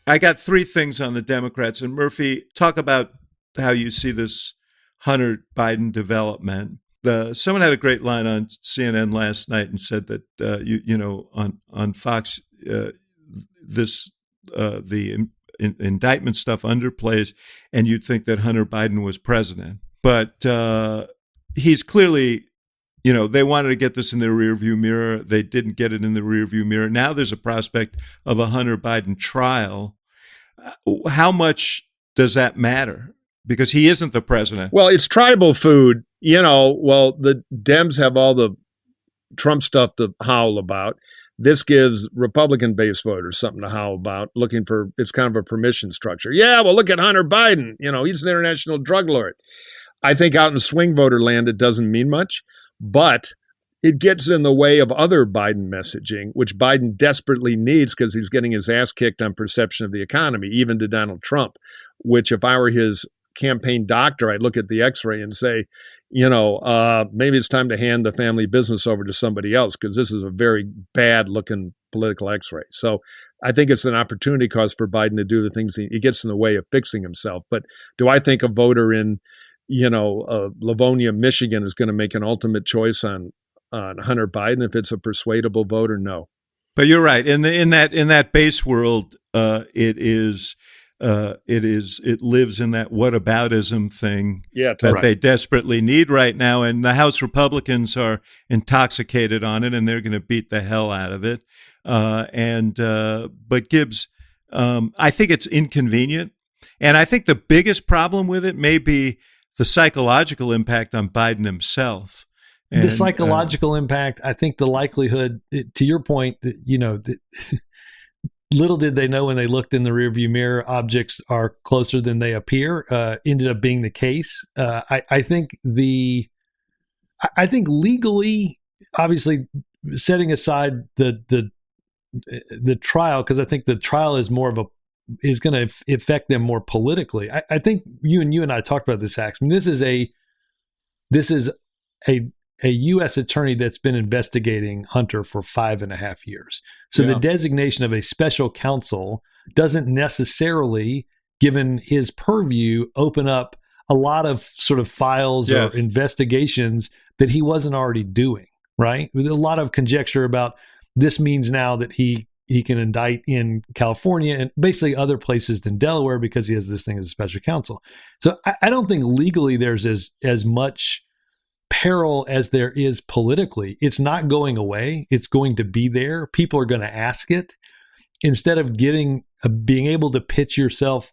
I got 3 things on the Democrats. And Murphy, talk about how you see this Hunter Biden development. Someone had a great line on CNN last night and said that on Fox the indictment stuff underplays, and you'd think that Hunter Biden was president, but he's clearly, they wanted to get this in their rearview mirror. They didn't get it in the rearview mirror. Now there's a prospect of a Hunter Biden trial. How much does that matter? Because he isn't the president. Well, it's tribal food. The Dems have all the Trump stuff to howl about. This gives Republican base voters something to howl about, it's kind of a permission structure. Yeah, well, look at Hunter Biden. He's an international drug lord. I think out in swing voter land, it doesn't mean much, but it gets in the way of other Biden messaging, which Biden desperately needs because he's getting his ass kicked on perception of the economy, even to Donald Trump, which if I were his campaign doctor, I'd look at the x-ray and say, maybe it's time to hand the family business over to somebody else because this is a very bad looking political x-ray. So I think it's an opportunity cost for Biden to do the things he gets in the way of fixing himself. But do I think a voter in, Livonia, Michigan is going to make an ultimate choice on Hunter Biden if it's a persuadable voter? No. But you're right. In that base world, it lives in that whataboutism thing that they desperately need right now. And the House Republicans are intoxicated on it, and they're going to beat the hell out of it. But Gibbs, I think it's inconvenient. And I think the biggest problem with it may be the psychological impact on Biden himself. And, the psychological impact, I think the likelihood, to your point, that, little did they know when they looked in the rearview mirror, objects are closer than they appear. Ended up being the case. I think legally, obviously, setting aside the trial, because I think the trial is is going to affect them more politically. I think you and I talked about this, Ax. I mean, this is a U.S. attorney that's been investigating Hunter for 5.5 years. So the designation of a special counsel doesn't necessarily, given his purview, open up a lot of sort of files or investigations that he wasn't already doing, right? With a lot of conjecture about this means now that he can indict in California and basically other places than Delaware because he has this thing as a special counsel. So I don't think legally there's as much peril as there is politically. It's not going away. It's going to be there. People are going to ask it. Instead of being able to pitch yourself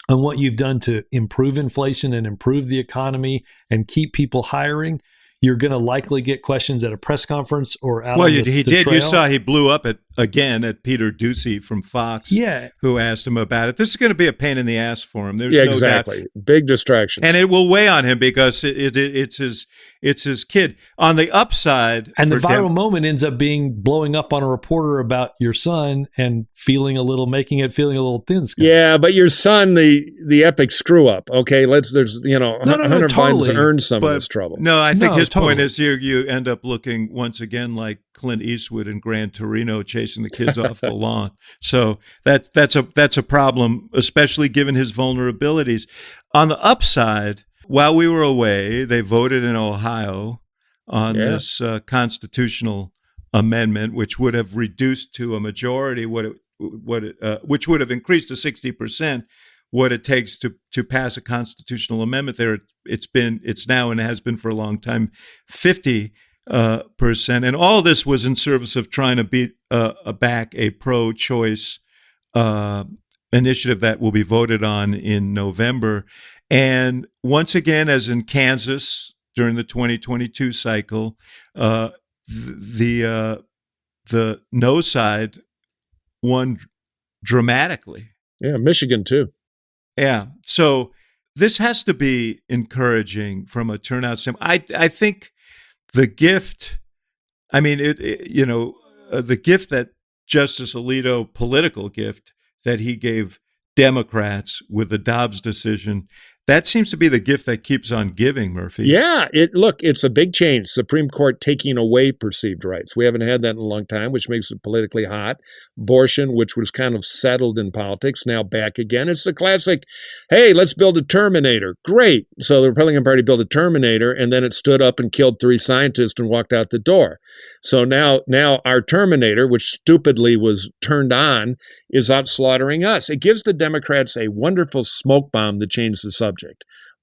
on what you've done to improve inflation and improve the economy and keep people hiring, you're going to likely get questions at a press conference or out. Well, he did. You saw he blew up again at Peter Ducey from Fox, who asked him about it. This is going to be a pain in the ass for him. There's no doubt. Big distraction, and it will weigh on him because it's his kid. On the upside, and the viral moment ends up being blowing up on a reporter about your son and making it feeling a little thin-skinned. Yeah, but your son, the epic screw up. Okay, Hunter Biden's earned some of this trouble. No, I think his point is you end up looking once again like Clint Eastwood in Gran Torino chasing the kids off the lawn. So that's a problem, especially given his vulnerabilities. On the upside, while we were away, they voted in Ohio on this constitutional amendment, which would have reduced to a majority which would have increased to 60%. What it takes to pass a constitutional amendment there, it's now and has been for a long time 50%, and all this was in service of trying to beat back a pro-choice initiative that will be voted on in November. And once again, as in Kansas during the 2022 cycle, the no side won dramatically. Yeah, Michigan too. Yeah. So this has to be encouraging from a turnout standpoint. I think the gift, the gift that Justice Alito, political gift that he gave Democrats with the Dobbs decision, that seems to be the gift that keeps on giving, Murphy. Yeah, it's a big change. Supreme Court taking away perceived rights. We haven't had that in a long time, which makes it politically hot. Abortion, which was kind of settled in politics, now back again. It's the classic, hey, let's build a Terminator. Great. So the Republican Party built a Terminator, and then it stood up and killed 3 scientists and walked out the door. So now our Terminator, which stupidly was turned on, is out slaughtering us. It gives the Democrats a wonderful smoke bomb to change the subject.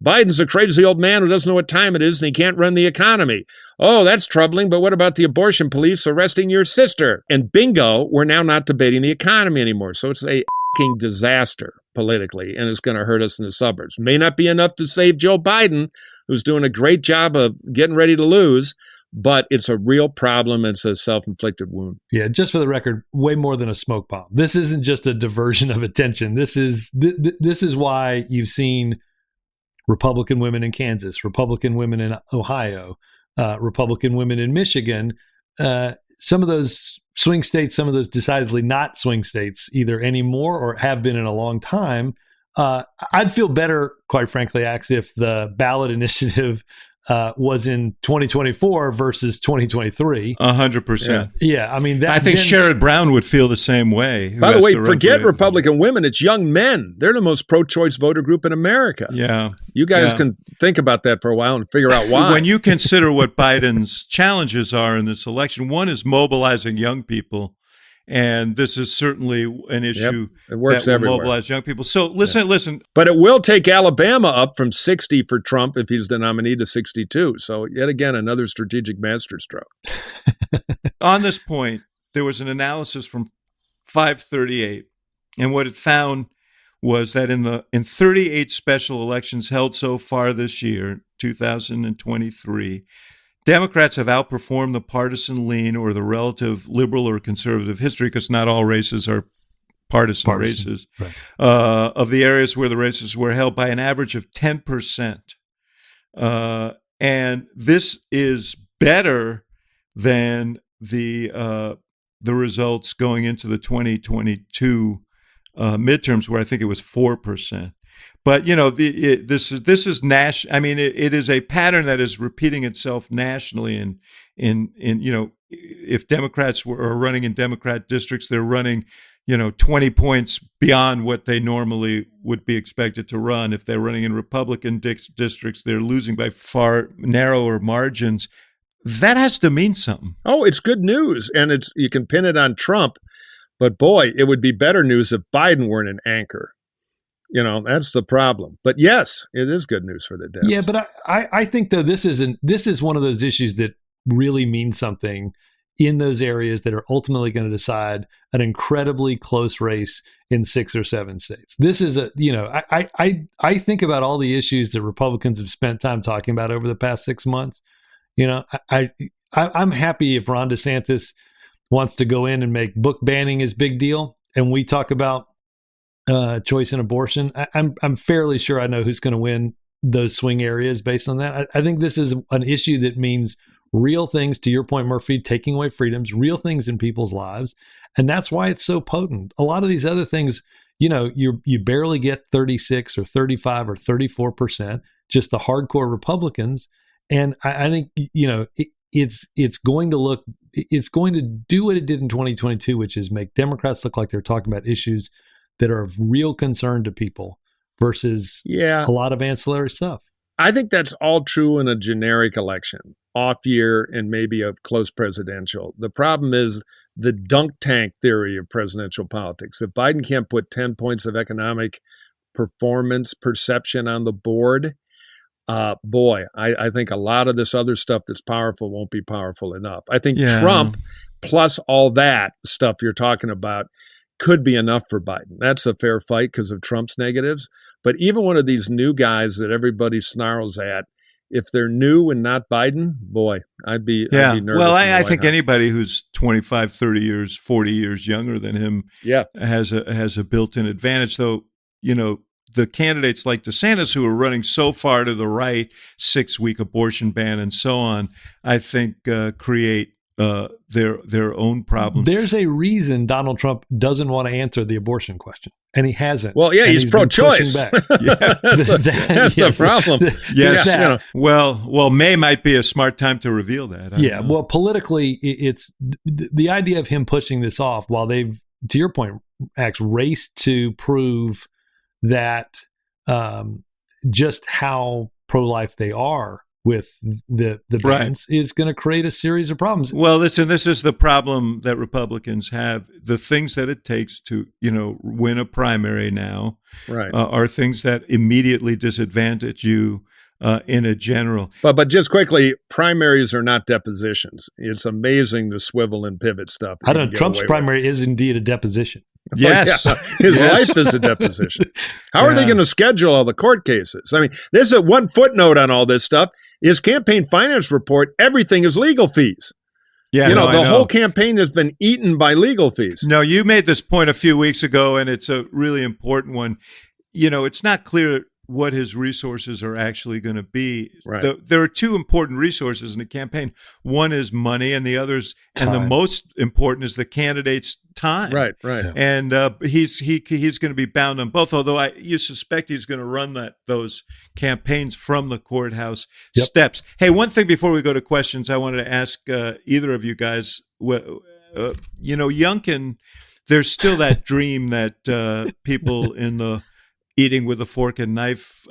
Biden's a crazy old man who doesn't know what time it is and he can't run the economy. Oh, that's troubling, but what about the abortion police arresting your sister? And bingo, we're now not debating the economy anymore. So it's a f***ing disaster politically, and it's going to hurt us in the suburbs. May not be enough to save Joe Biden, who's doing a great job of getting ready to lose, but it's a real problem. It's a self-inflicted wound. Yeah, just for the record, way more than a smoke bomb. This isn't just a diversion of attention. This is why you've seen Republican women in Kansas, Republican women in Ohio, Republican women in Michigan, some of those swing states, some of those decidedly not swing states either anymore or have been in a long time. I'd feel better, quite frankly, Ax, if the ballot initiative was in 2024 versus 2023. 100%. Yeah, I mean, I think Sherrod Brown would feel the same way. By the way, forget Republican women. It's young men. They're the most pro-choice voter group in America. Yeah. You guys can think about that for a while and figure out why. When you consider what Biden's challenges are in this election, one is mobilizing young people. And this is certainly an issue it works that will everywhere. mobilize young people. So listen. But it will take Alabama up from 60 for Trump if he's the nominee to 62. So yet again, another strategic masterstroke. On this point, there was an analysis from 538, and what it found was that in 38 special elections held so far this year, 2023, Democrats have outperformed the partisan lean or the relative liberal or conservative history, because not all races are partisan races, right. Of the areas where the races were held by an average of 10%. And this is better than the results going into the 2022 midterms, where I think it was 4%. But this is national. I mean, it is a pattern that is repeating itself nationally. And if Democrats are running in Democrat districts, they're running 20 points beyond what they normally would be expected to run. If they're running in Republican districts, they're losing by far narrower margins. That has to mean something. Oh, it's good news. And you can pin it on Trump, but boy, it would be better news if Biden weren't an anchor. That's the problem. But yes, it is good news for the Dems. Yeah, but I think, though, this is one of those issues that really means something in those areas that are ultimately going to decide an incredibly close race in 6 or 7 states. This is I think about all the issues that Republicans have spent time talking about over the past 6 months. I'm happy if Ron DeSantis wants to go in and make book banning his big deal, and we talk about choice in abortion. I'm fairly sure I know who's going to win those swing areas based on that. I think this is an issue that means real things, to your point, Murphy, taking away freedoms, real things in people's lives. And that's why it's so potent. A lot of these other things, you barely get 36 or 35 or 34%, just the hardcore Republicans. And I think, it's going to do what it did in 2022, which is make Democrats look like they're talking about issues that are of real concern to people versus a lot of ancillary stuff. I think that's all true in a generic election, off year and maybe a close presidential. The problem is the dunk tank theory of presidential politics. If Biden can't put 10 points of economic performance perception on the board, I think a lot of this other stuff that's powerful won't be powerful enough. I think Trump plus all that stuff you're talking about could be enough for Biden. That's a fair fight because of Trump's negatives. But even one of these new guys that everybody snarls at, if they're new and not Biden, boy, I'd be nervous. Well, I think anybody who's 25, 30 years, 40 years younger than him has a built-in advantage. Though, the candidates like DeSantis who are running so far to the right, 6-week abortion ban and so on, I think create their own problems. There's a reason Donald Trump doesn't want to answer the abortion question, and he hasn't. Well, he's pro-choice. That's the problem. Yes. Well, May might be a smart time to reveal that. Well, politically, it's the idea of him pushing this off while they've, to your point, raced to prove that just how pro-life they are with the bans is going to create a series of problems. Well, listen, this is the problem that Republicans have. The things that it takes to, win a primary now are things that immediately disadvantage you in a general. But just quickly, primaries are not depositions. It's amazing the swivel and pivot stuff. I don't know. Trump's primary is indeed a deposition. Yes. His life is a deposition. How are they going to schedule all the court cases? I mean, there's one footnote on all this stuff. His campaign finance report, everything is legal fees. Yeah, the whole campaign has been eaten by legal fees. No, you made this point a few weeks ago, and it's a really important one. It's not clear what his resources are actually going to be. Right. There are two important resources in a campaign. One is money, and the other's time. And the most important is the candidate's time. Right. And he's going to be bound on both. Although you suspect he's going to run those campaigns from the courthouse steps. Hey, one thing before we go to questions, I wanted to ask either of you guys. Youngkin, there's still that dream that people in the eating with a fork and knife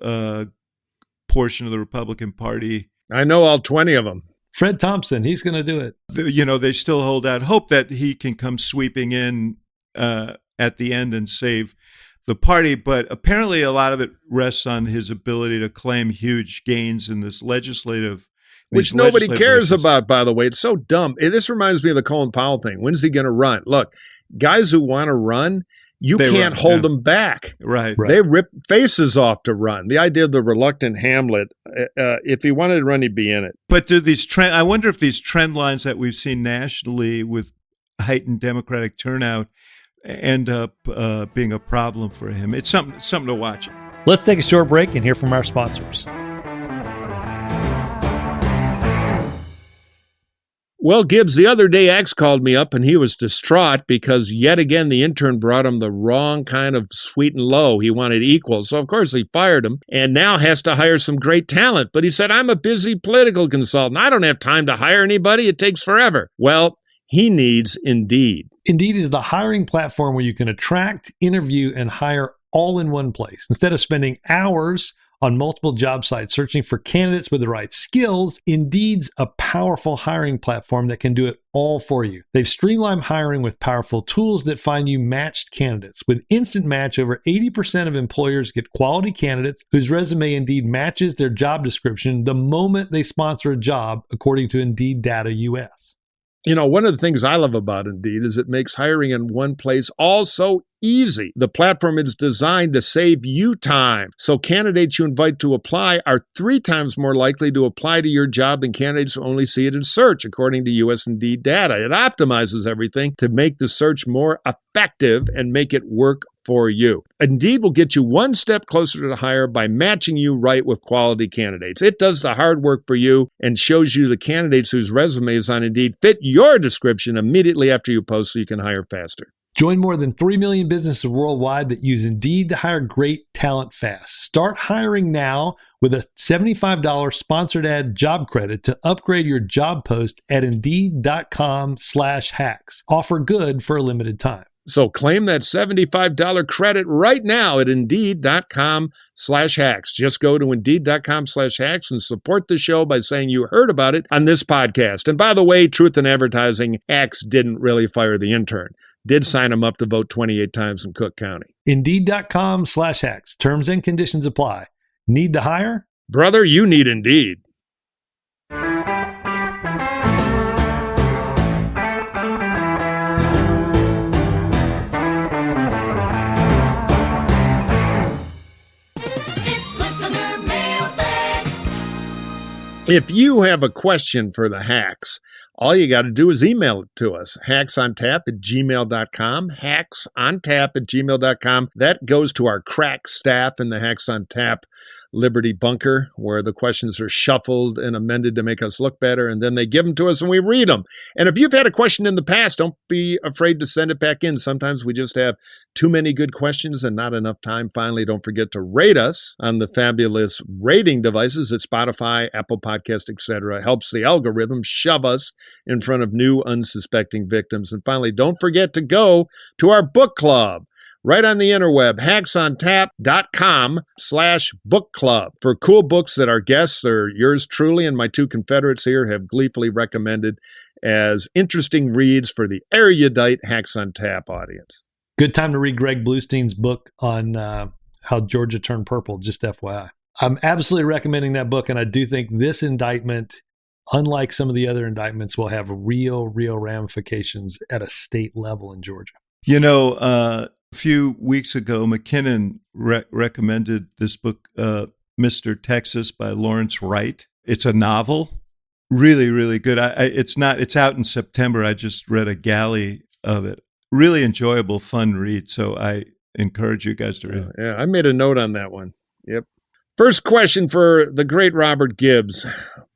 portion of the Republican Party. I know all 20 of them. Fred Thompson, he's going to do it. They still hold out hope that he can come sweeping in at the end and save the party. But apparently a lot of it rests on his ability to claim huge gains in this legislative. Which nobody cares about, by the way. It's so dumb. This reminds me of the Colin Powell thing. When's he going to run? Look, guys who want to run, you can't hold them back. Right. They rip faces off to run. The idea of the reluctant Hamlet, if he wanted to run, he'd be in it. But I wonder if these trend lines that we've seen nationally with heightened Democratic turnout end up being a problem for him. It's something to watch. Let's take a short break and hear from our sponsors. Well, Gibbs, the other day, X called me up and he was distraught because yet again the intern brought him the wrong kind of sweet and low. He wanted equal. So, of course, he fired him and now has to hire some great talent. But he said, I'm a busy political consultant. I don't have time to hire anybody. It takes forever. Well, he needs Indeed. Indeed is the hiring platform where you can attract, interview, and hire all in one place. Instead of spending hours on multiple job sites searching for candidates with the right skills, Indeed's a powerful hiring platform that can do it all for you. They've streamlined hiring with powerful tools that find you matched candidates. With Instant Match, over 80% of employers get quality candidates whose resume Indeed matches their job description the moment they sponsor a job, according to Indeed Data US. You know, one of the things I love about Indeed is it makes hiring in one place all so easy. The platform is designed to save you time. So candidates you invite to apply are 3 times more likely to apply to your job than candidates who only see it in search, according to US Indeed data. It optimizes everything to make the search more effective and make it work for you. Indeed will get you one step closer to hire by matching you right with quality candidates. It does the hard work for you and shows you the candidates whose resumes on Indeed fit your description immediately after you post so you can hire faster. Join more than 3 million businesses worldwide that use Indeed to hire great talent fast. Start hiring now with a $75 sponsored ad job credit to upgrade your job post at Indeed.com/hacks. Offer good for a limited time. So claim that $75 credit right now at Indeed.com/hacks. Just go to Indeed.com/hacks and support the show by saying you heard about it on this podcast. And by the way, Truth in Advertising, X didn't really fire the intern. Did sign him up to vote 28 times in Cook County. Indeed.com/hacks. Terms and conditions apply. Need to hire? Brother, you need Indeed. If you have a question for the Hacks, all you got to do is email it to us, hacksontap@gmail.com, hacksontap@gmail.com. That goes to our crack staff in the Hacks on Tap Liberty Bunker, where the questions are shuffled and amended to make us look better, and then they give them to us and we read them. And if you've had a question in the past, don't be afraid to send it back in. Sometimes we just have too many good questions and not enough time. Finally, don't forget to rate us on the fabulous rating devices at Spotify, Apple Podcast, etc. It helps the algorithm shove us in front of new unsuspecting victims. And finally, don't forget to go to our book club right on the interweb, hacksontap.com/book club for cool books that our guests, or yours truly and my 2 confederates here, have gleefully recommended as interesting reads for the erudite Hacks on Tap audience. Good time to read Greg Bluestein's book on how Georgia turned purple, just FYI. I'm absolutely recommending that book, and I do think this indictment, unlike some of the other indictments, will have real ramifications at a state level in Georgia. You know, a few weeks ago, McKinnon recommended this book, Mr. Texas by Lawrence Wright. It's a novel, really, really good. It's out in September. I just read a galley of it. Really enjoyable, fun read. So I encourage you guys to read it. Yeah, I made a note on that one. Yep. First question for the great Robert Gibbs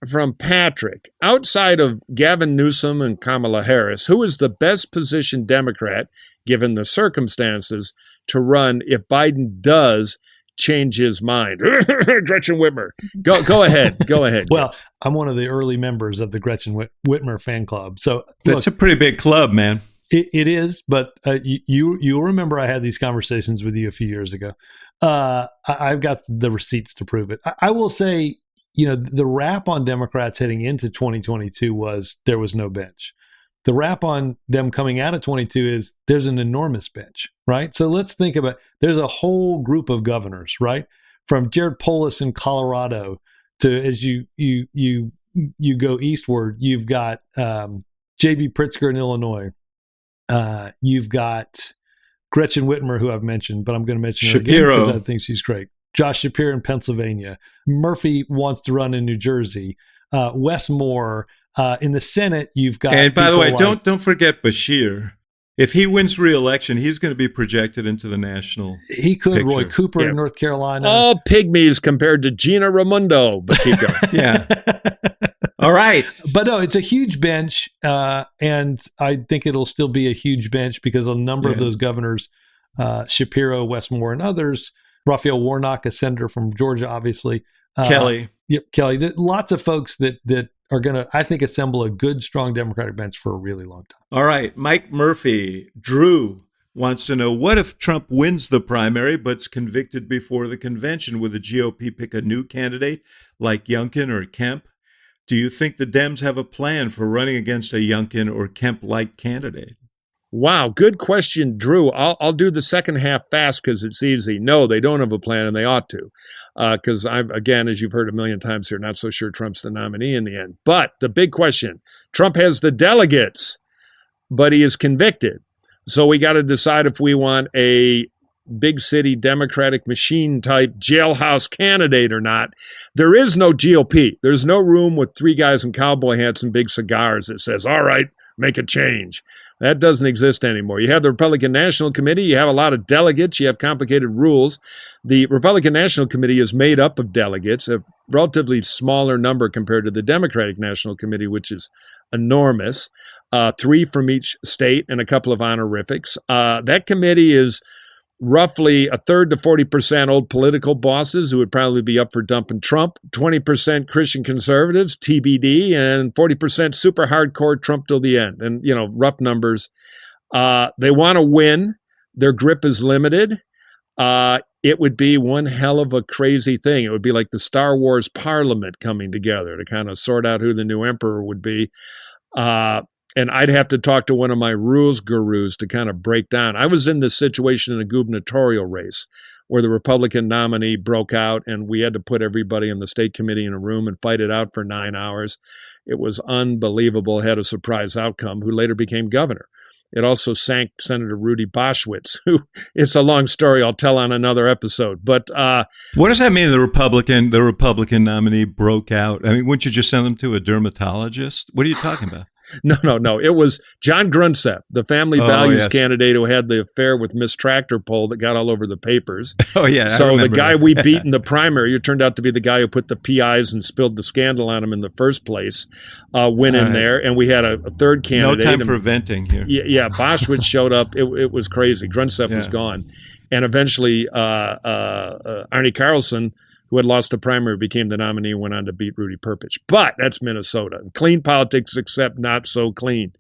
from Patrick. Outside of Gavin Newsom and Kamala Harris, who is the best positioned Democrat, given the circumstances, to run if Biden does change his mind? Gretchen Whitmer. Go ahead. Go ahead. Well, I'm one of the early members of the Gretchen Whitmer fan club. So that's a pretty big club, man. It is, but you'll remember I had these conversations with you a few years ago. I've got the receipts to prove it. I will say, the rap on Democrats heading into 2022 was there was no bench. The rap on them coming out of 22 is there's an enormous bench, right? So let's think about, there's a whole group of governors, right? From Jared Polis in Colorado to, as you go eastward, you've got J.B. Pritzker in Illinois. You've got Gretchen Whitmer, who I've mentioned, but I'm going to mention her Shapiro, again because I think she's great. Josh Shapiro in Pennsylvania. Murphy wants to run in New Jersey. Wes Moore. In the Senate, you've got. And by the way, don't forget Bashir. if he wins re-election, he's going to be projected into the national He could. picture. Roy Cooper in North Carolina. All pygmies compared to Gina Raimondo. But keep going. Yeah. All right. But no, it's a huge bench, and I think it'll still be a huge bench because a number of those governors, Shapiro, Westmore, and others, Raphael Warnock, a senator from Georgia, obviously. Kelly. Yep, Kelly. Lots of folks that are going to, I think, assemble a good, strong Democratic bench for a really long time. All right. Mike Murphy, Drew wants to know, what if Trump wins the primary but's convicted before the convention? Would the GOP pick a new candidate like Youngkin or Kemp? Do you think the Dems have a plan for running against a Youngkin or Kemp-like candidate? Wow, good question, Drew. I'll do the second half fast because it's easy. No, they don't have a plan, and they ought to. Because I'm, again, as you've heard a million times here, not so sure Trump's the nominee in the end. But the big question, Trump has the delegates, but he is convicted. So we got to decide if we want a big city Democratic machine type jailhouse candidate or not. There is no GOP. There's no room with three guys in cowboy hats and big cigars that says, all right, make a change. That doesn't exist anymore. You have the Republican National Committee. You have a lot of delegates. You have complicated rules. The Republican National Committee is made up of delegates, a relatively smaller number compared to the Democratic National Committee, which is enormous. 3 from each state and a couple of honorifics. That committee is roughly a third to 40% old political bosses who would probably be up for dumping Trump, 20% Christian conservatives, TBD, and 40% super hardcore Trump till the end. And, rough numbers. They want to win. Their grip is limited. It would be one hell of a crazy thing. It would be like the Star Wars Parliament coming together to kind of sort out who the new emperor would be. And I'd have to talk to one of my rules gurus to kind of break down. I was in this situation in a gubernatorial race where the Republican nominee broke out and we had to put everybody in the state committee in a room and fight it out for 9 hours. It was unbelievable. Had a surprise outcome, who later became governor. It also sank Senator Rudy Boschwitz, who, it's a long story I'll tell on another episode. But what does that mean? The Republican nominee broke out. I mean, wouldn't you just send them to a dermatologist? What are you talking about? No. It was John Grunseth, the family values candidate who had the affair with Miss Tractor Pole that got all over the papers. Oh, yeah. So the guy we beat in the primary, it turned out to be the guy who put the PIs and spilled the scandal on him in the first place, went in there. And we had a third candidate. No time for venting here. Yeah, Boschwitz showed up. It was crazy. Grunseth was gone. And eventually Arnie Carlson, who had lost the primary, became the nominee and went on to beat Rudy Perpich. But that's Minnesota. Clean politics, except not so clean.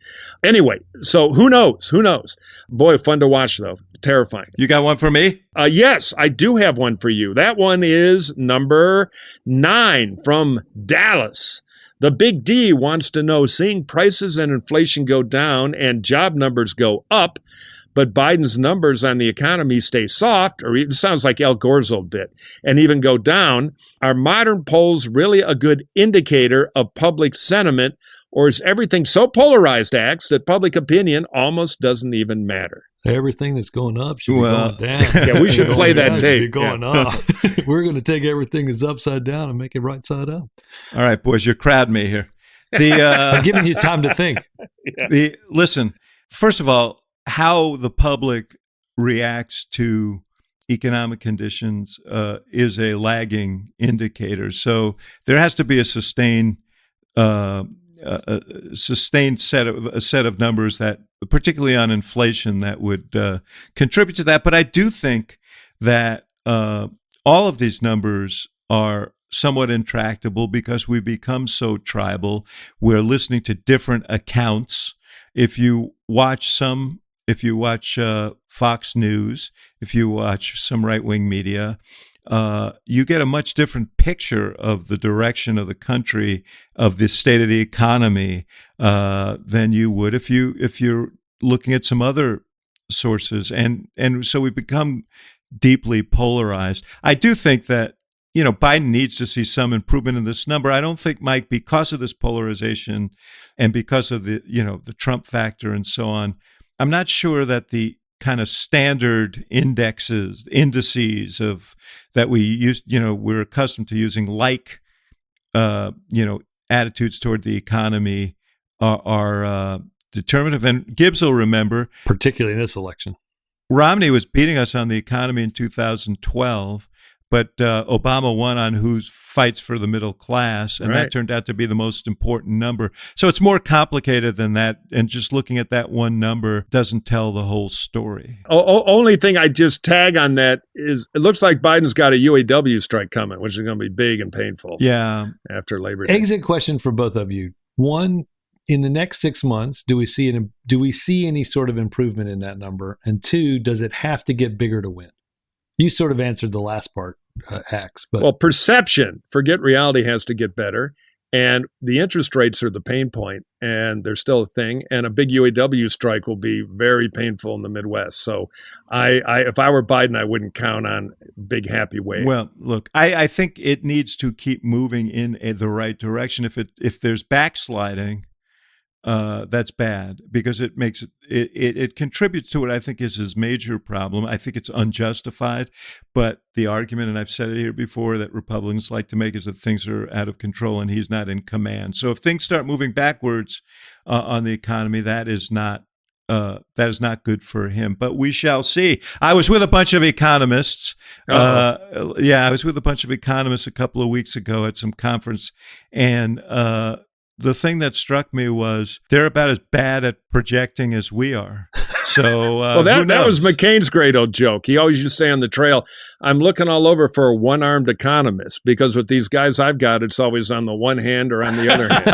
Anyway, so who knows? Who knows? Boy, fun to watch, though. Terrifying. You got one for me? Yes, I do have one for you. That one is number 9 from Dallas. The Big D wants to know, seeing prices and inflation go down and job numbers go up, but Biden's numbers on the economy stay soft, or it sounds like Al Gore's old bit, and even go down, are modern polls really a good indicator of public sentiment, or is everything so polarized, Axe, that public opinion almost doesn't even matter? Everything that's going up should be going down. Yeah, we should play that tape. Going up. We're going to take everything that's upside down and make it right side up. All right, boys, you're crowding me here. I'm giving you time to think. Listen, first of all, how the public reacts to economic conditions is a lagging indicator. So there has to be a sustained set of numbers that, particularly on inflation, that would contribute to that. But I do think that all of these numbers are somewhat intractable because we become so tribal. We're listening to different accounts. If you watch Fox News, if you watch some right-wing media, you get a much different picture of the direction of the country, of the state of the economy, than you would if you're looking at some other sources, and so we become deeply polarized. I do think that Biden needs to see some improvement in this number. I don't think, Mike, because of this polarization and because of the the Trump factor and so on, I'm not sure that the kind of standard indices of that we use, we're accustomed to using, attitudes toward the economy are determinative. And Gibbs will remember, particularly in this election, Romney was beating us on the economy in 2012, but Obama won on who fights for the middle class, and that turned out to be the most important number. So it's more complicated than that, and just looking at that one number doesn't tell the whole story. Only thing I just tag on that is it looks like Biden's got a UAW strike coming, which is going to be big and painful. Yeah, after Labor Day. Exit question for both of you. One, in the next 6 months, do we see any sort of improvement in that number? And two, does it have to get bigger to win? You sort of answered the last part, Axe. But well, perception, forget reality, has to get better. And the interest rates are the pain point, and they're still a thing. And a big UAW strike will be very painful in the Midwest. So if I were Biden, I wouldn't count on big happy wave. Well, look, I think it needs to keep moving in the right direction. If there's backsliding, that's bad, because it makes it contributes to what I think is his major problem. I think it's unjustified, but the argument, and I've said it here before, that Republicans like to make is that things are out of control and he's not in command. So if things start moving backwards on the economy, that is not good for him. But we shall see. I was with a bunch of economists. I was with a bunch of economists a couple of weeks ago at some conference, and the thing that struck me was they're about as bad at projecting as we are. So well, that was McCain's great old joke. He always used to say on the trail, I'm looking all over for a one-armed economist, because with these guys I've got, it's always on the one hand or on the other hand.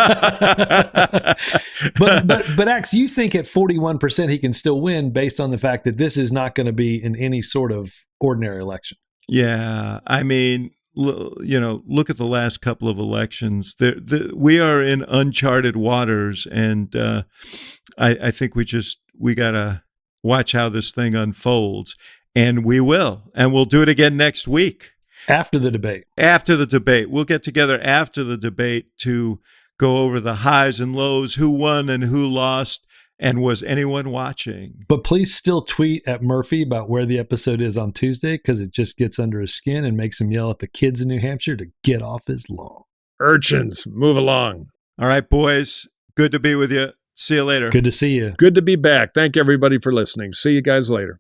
but Axe, you think at 41% he can still win based on the fact that this is not going to be in any sort of ordinary election? Yeah, I mean, look at the last couple of elections. We are in uncharted waters, and I think we got to watch how this thing unfolds, and we will, and we'll do it again next week. After the debate. We'll get together after the debate to go over the highs and lows, who won and who lost, and was anyone watching. But please still tweet at Murphy about where the episode is on Tuesday, because it just gets under his skin and makes him yell at the kids in New Hampshire to get off his lawn. Urchins, move along. All right, boys. Good to be with you. See you later. Good to see you. Good to be back. Thank everybody for listening. See you guys later.